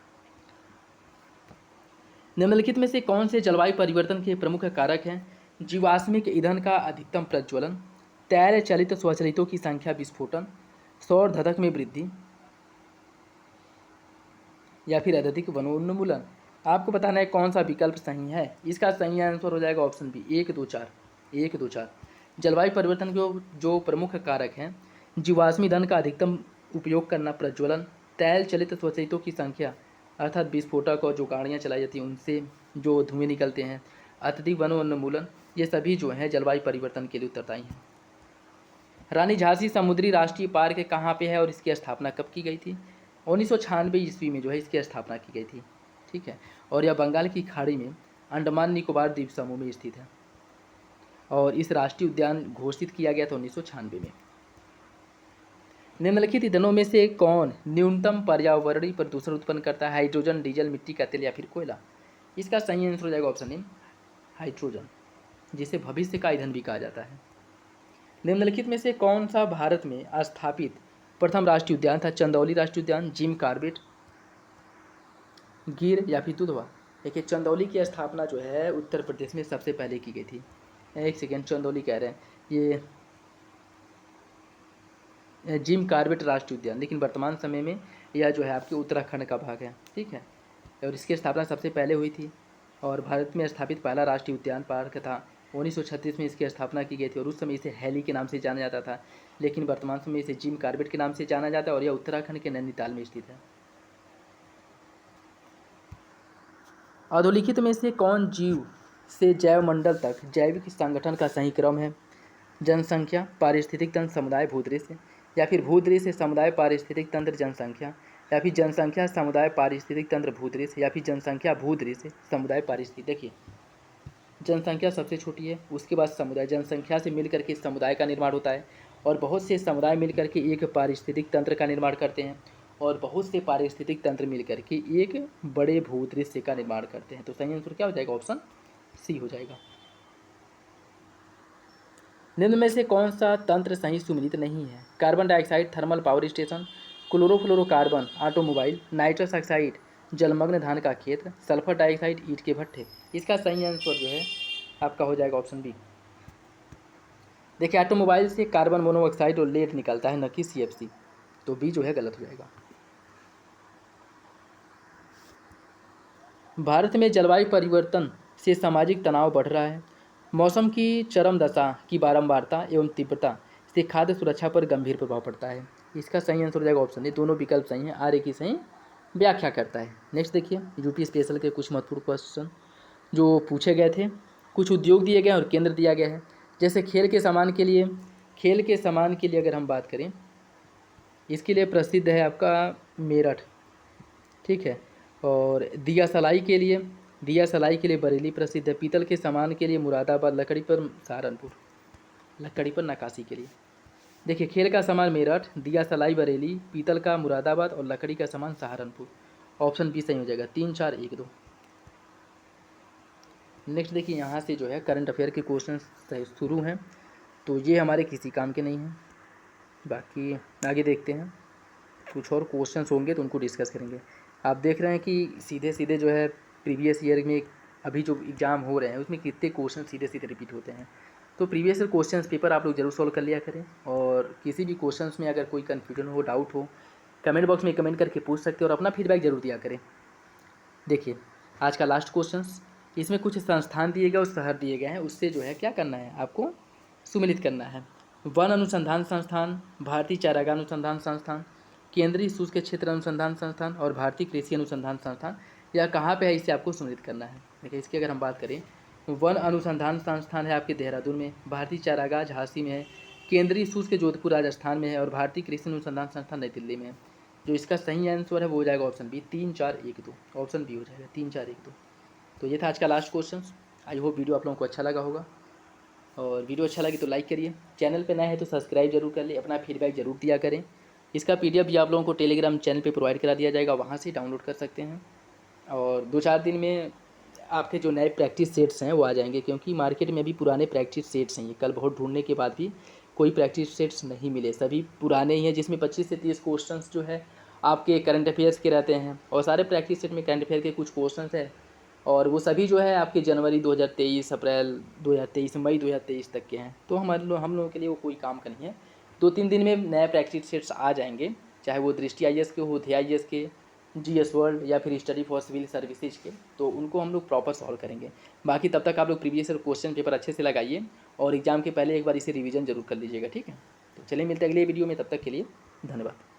[SPEAKER 1] निम्नलिखित में से कौन से जलवायु परिवर्तन के प्रमुख कारक हैं? जीवाश्मिक ईंधन का अधिकतम प्रज्वलन, तैल चलित स्वचालितों की संख्या विस्फोटन, सौर धधक में वृद्धि, या फिर अत्यधिक वनोन्मूलन। आपको बताना है कौन सा विकल्प सही है। इसका सही आंसर हो जाएगा ऑप्शन बी, 1, 2, 4। 1, 2, 4। जलवायु परिवर्तन के जो प्रमुख कारक हैं, जीवाश्म ईंधन का अधिकतम उपयोग करना, प्रज्वलन, तैल चलित स्वचालितों की संख्या अर्थात विस्फोटक और जो गाड़ियाँ चलाई जाती हैं उनसे जो धुएँ निकलते हैं, अत्यधिक वनोन्मूलन, ये सभी जो हैं जलवायु परिवर्तन के लिए उत्तरदायी हैं। रानी झांसी समुद्री राष्ट्रीय पार्क कहाँ पे है और इसकी स्थापना कब की गई थी? 1996 ईस्वी में जो है इसकी स्थापना की गई थी। ठीक है, और यह बंगाल की खाड़ी में अंडमान निकोबार द्वीप समूह में स्थित है और इस राष्ट्रीय उद्यान घोषित किया गया था 1996 में। निम्नलिखित ईंधनों में से कौन न्यूनतम पर्यावरणीय प्रदूषण उत्पन्न करता है? हाइड्रोजन, डीजल, मिट्टी का तेल या फिर कोयला। इसका सही आंसर हो जाएगा ऑप्शन ए, हाइड्रोजन, जिसे भविष्य का ईंधन भी कहा जाता है। निम्नलिखित में से कौन सा भारत में स्थापित प्रथम राष्ट्रीय उद्यान था? चंदौली राष्ट्रीय उद्यान, जिम कॉर्बेट, गिर या फिर दुधवा। देखिए चंदौली की स्थापना जो है उत्तर प्रदेश में सबसे पहले की गई थी। एक सेकेंड, चंदौली कह रहे हैं, ये जिम कॉर्बेट राष्ट्रीय उद्यान, लेकिन वर्तमान समय में यह जो है आपके उत्तराखंड का भाग है। ठीक है, और इसकी स्थापना सबसे पहले हुई थी और भारत में स्थापित पहला राष्ट्रीय उद्यान पार्क था। 1936 में इसकी स्थापना की गई थी और उस समय इसे हैली के नाम से जाना जाता था, लेकिन वर्तमान समय इसे जिम कॉर्बेट के नाम से जाना जाता है और यह उत्तराखंड के नैनीताल में स्थित है। अधोलिखित में से कौन जीव से जैवमंडल तक जैविक संगठन का सही क्रम है? जनसंख्या, पारिस्थितिक तंत्र, समुदाय, भूदृश्य, या फिर भूदृश्य, समुदाय, पारिस्थितिक तंत्र, जनसंख्या, या फिर जनसंख्या, समुदाय, पारिस्थितिक तंत्र, भूदृश्य, या फिर जनसंख्या, भूदृश्य, समुदाय, पारिस्थितिक। देखिए जनसंख्या सबसे छोटी है, उसके बाद समुदाय, जनसंख्या से मिलकर के समुदाय का निर्माण होता है और बहुत से समुदाय मिलकर के एक पारिस्थितिक तंत्र का निर्माण करते हैं और बहुत से पारिस्थितिक तंत्र मिलकर के एक बड़े भूदृश्य का निर्माण करते हैं। तो सही आंसर क्या हो जाएगा? ऑप्शन सी हो जाएगा। निम्न में से कौन सा तंत्र सही सुमेलित नहीं है? Carbon dioxide thermal power station, chlorofluorocarbon automobile, nitrous oxide जलमग्न धान का क्षेत्र, सल्फर डाइऑक्साइड ईंट के भट्ठे। इसका सही आंसर जो है आपका हो जाएगा ऑप्शन बी। देखिए ऑटोमोबाइल से कार्बन मोनोऑक्साइड और लेड निकलता है, न कि CFC, तो बी जो है गलत हो जाएगा। भारत में जलवायु परिवर्तन से सामाजिक तनाव बढ़ रहा है। मौसम की चरम दशा की बारंबारता एवं तीव्रता से खाद्य सुरक्षा पर गंभीर प्रभाव पड़ता है। इसका सही आंसर हो जाएगा ऑप्शन ए। दोनों विकल्प सही हैं, आर ए की सही व्याख्या करता है। नेक्स्ट देखिए यूपी स्पेशल के कुछ महत्वपूर्ण क्वेश्चन जो पूछे गए थे। कुछ उद्योग दिए गए हैं और केंद्र दिया गया है। जैसे खेल के सामान के लिए अगर हम बात करें, इसके लिए प्रसिद्ध है आपका मेरठ। ठीक है, और दिया सलाई के लिए बरेली प्रसिद्ध है। पीतल के सामान के लिए मुरादाबाद, लकड़ी पर सहारनपुर, लकड़ी पर नक्काशी के लिए। देखिए खेल का सामान मेरठ, दिया सलाई बरेली, पीतल का मुरादाबाद और लकड़ी का सामान सहारनपुर। ऑप्शन बी सही हो जाएगा। 3, 4, 1, 2। नेक्स्ट देखिए यहाँ से जो है करंट अफेयर के क्वेश्चन शुरू हैं, तो ये हमारे किसी काम के नहीं हैं। बाकी आगे देखते हैं, कुछ और क्वेश्चंस होंगे तो उनको डिस्कस करेंगे। आप देख रहे हैं कि सीधे सीधे जो है प्रीवियस ईयर में अभी जो एग्ज़ाम हो रहे हैं उसमें कितने क्वेश्चन सीधे सीधे रिपीट होते हैं। तो प्रीवियस ईयर क्वेश्चंस पेपर आप लोग जरूर सॉल्व कर लिया करें और किसी भी क्वेश्चंस में अगर कोई कन्फ्यूजन हो, डाउट हो, कमेंट बॉक्स में कमेंट करके पूछ सकते हो और अपना फीडबैक जरूर दिया करें। देखिए आज का लास्ट क्वेश्चन, इसमें कुछ संस्थान दिए गए और शहर दिए गए हैं, उससे जो है क्या करना है आपको सुमेलित करना है। वन अनुसंधान संस्थान, भारतीय चारागाह अनुसंधान संस्थान, केंद्रीय शुष्क क्षेत्र अनुसंधान संस्थान और भारतीय कृषि अनुसंधान संस्थान, यह कहाँ पे है इसे आपको सुमेलित करना है। देखिए इसकी अगर हम बात करें, वन अनुसंधान संस्थान है आपके देहरादून में, भारतीय चारागाह झांसी में है, केंद्रीय शुष्क जोधपुर राजस्थान में है और भारतीय कृषि अनुसंधान संस्थान नई दिल्ली में है। जो इसका सही आंसर है वो हो जाएगा ऑप्शन बी, 3, 4, 1, 2। ऑप्शन बी हो जाएगा 3, 4, 1, 2। तो ये था आज का last question. I hope video आप लोगों को अच्छा लगा होगा और वीडियो अच्छा लगी तो लाइक करिए, चैनल पे नए हैं तो सब्सक्राइब जरूर कर लिए, अपना फीडबैक जरूर दिया करें। इसका PDF भी आप लोगों को टेलीग्राम चैनल पे प्रोवाइड करा दिया जाएगा, वहाँ से डाउनलोड कर सकते हैं और 2-4 दिन में आपके जो नए प्रैक्टिस सेट्स हैं वो आ जाएंगे, क्योंकि मार्केट में भी पुराने प्रैक्टिस सेट्स हैं। ये कल बहुत ढूंढने के बाद भी कोई प्रैक्टिस सेट्स नहीं मिले, सभी पुराने ही हैं, जिसमें 25 से 30 क्वेश्चंस जो है आपके करंट अफेयर्स के रहते हैं, और सारे प्रैक्टिस सेट में करंट अफेयर के कुछ क्वेश्चंस हैं, और वो सभी जो है आपके जनवरी 2023, अप्रैल 2023, मई 2023 तक के हैं। तो हम लोगों के लिए वो कोई काम का नहीं है। 2-3 दिन में नए प्रैक्टिस सेट्स आ जाएंगे, चाहे वो दृष्टि IAS के हो, ध्यान IAS के, GS वर्ल्ड या फिर स्टडी फॉर सिविल सर्विसेज के, तो उनको हम लोग प्रॉपर सॉल्व करेंगे। बाकी तब तक आप लोग प्रीवियस क्वेश्चन पेपर अच्छे से लगाइए, और एग्जाम के पहले एक बार इसे रिवीजन जरूर कर लीजिएगा, ठीक है। तो चलिए मिलते हैं अगले वीडियो में, तब तक के लिए धन्यवाद।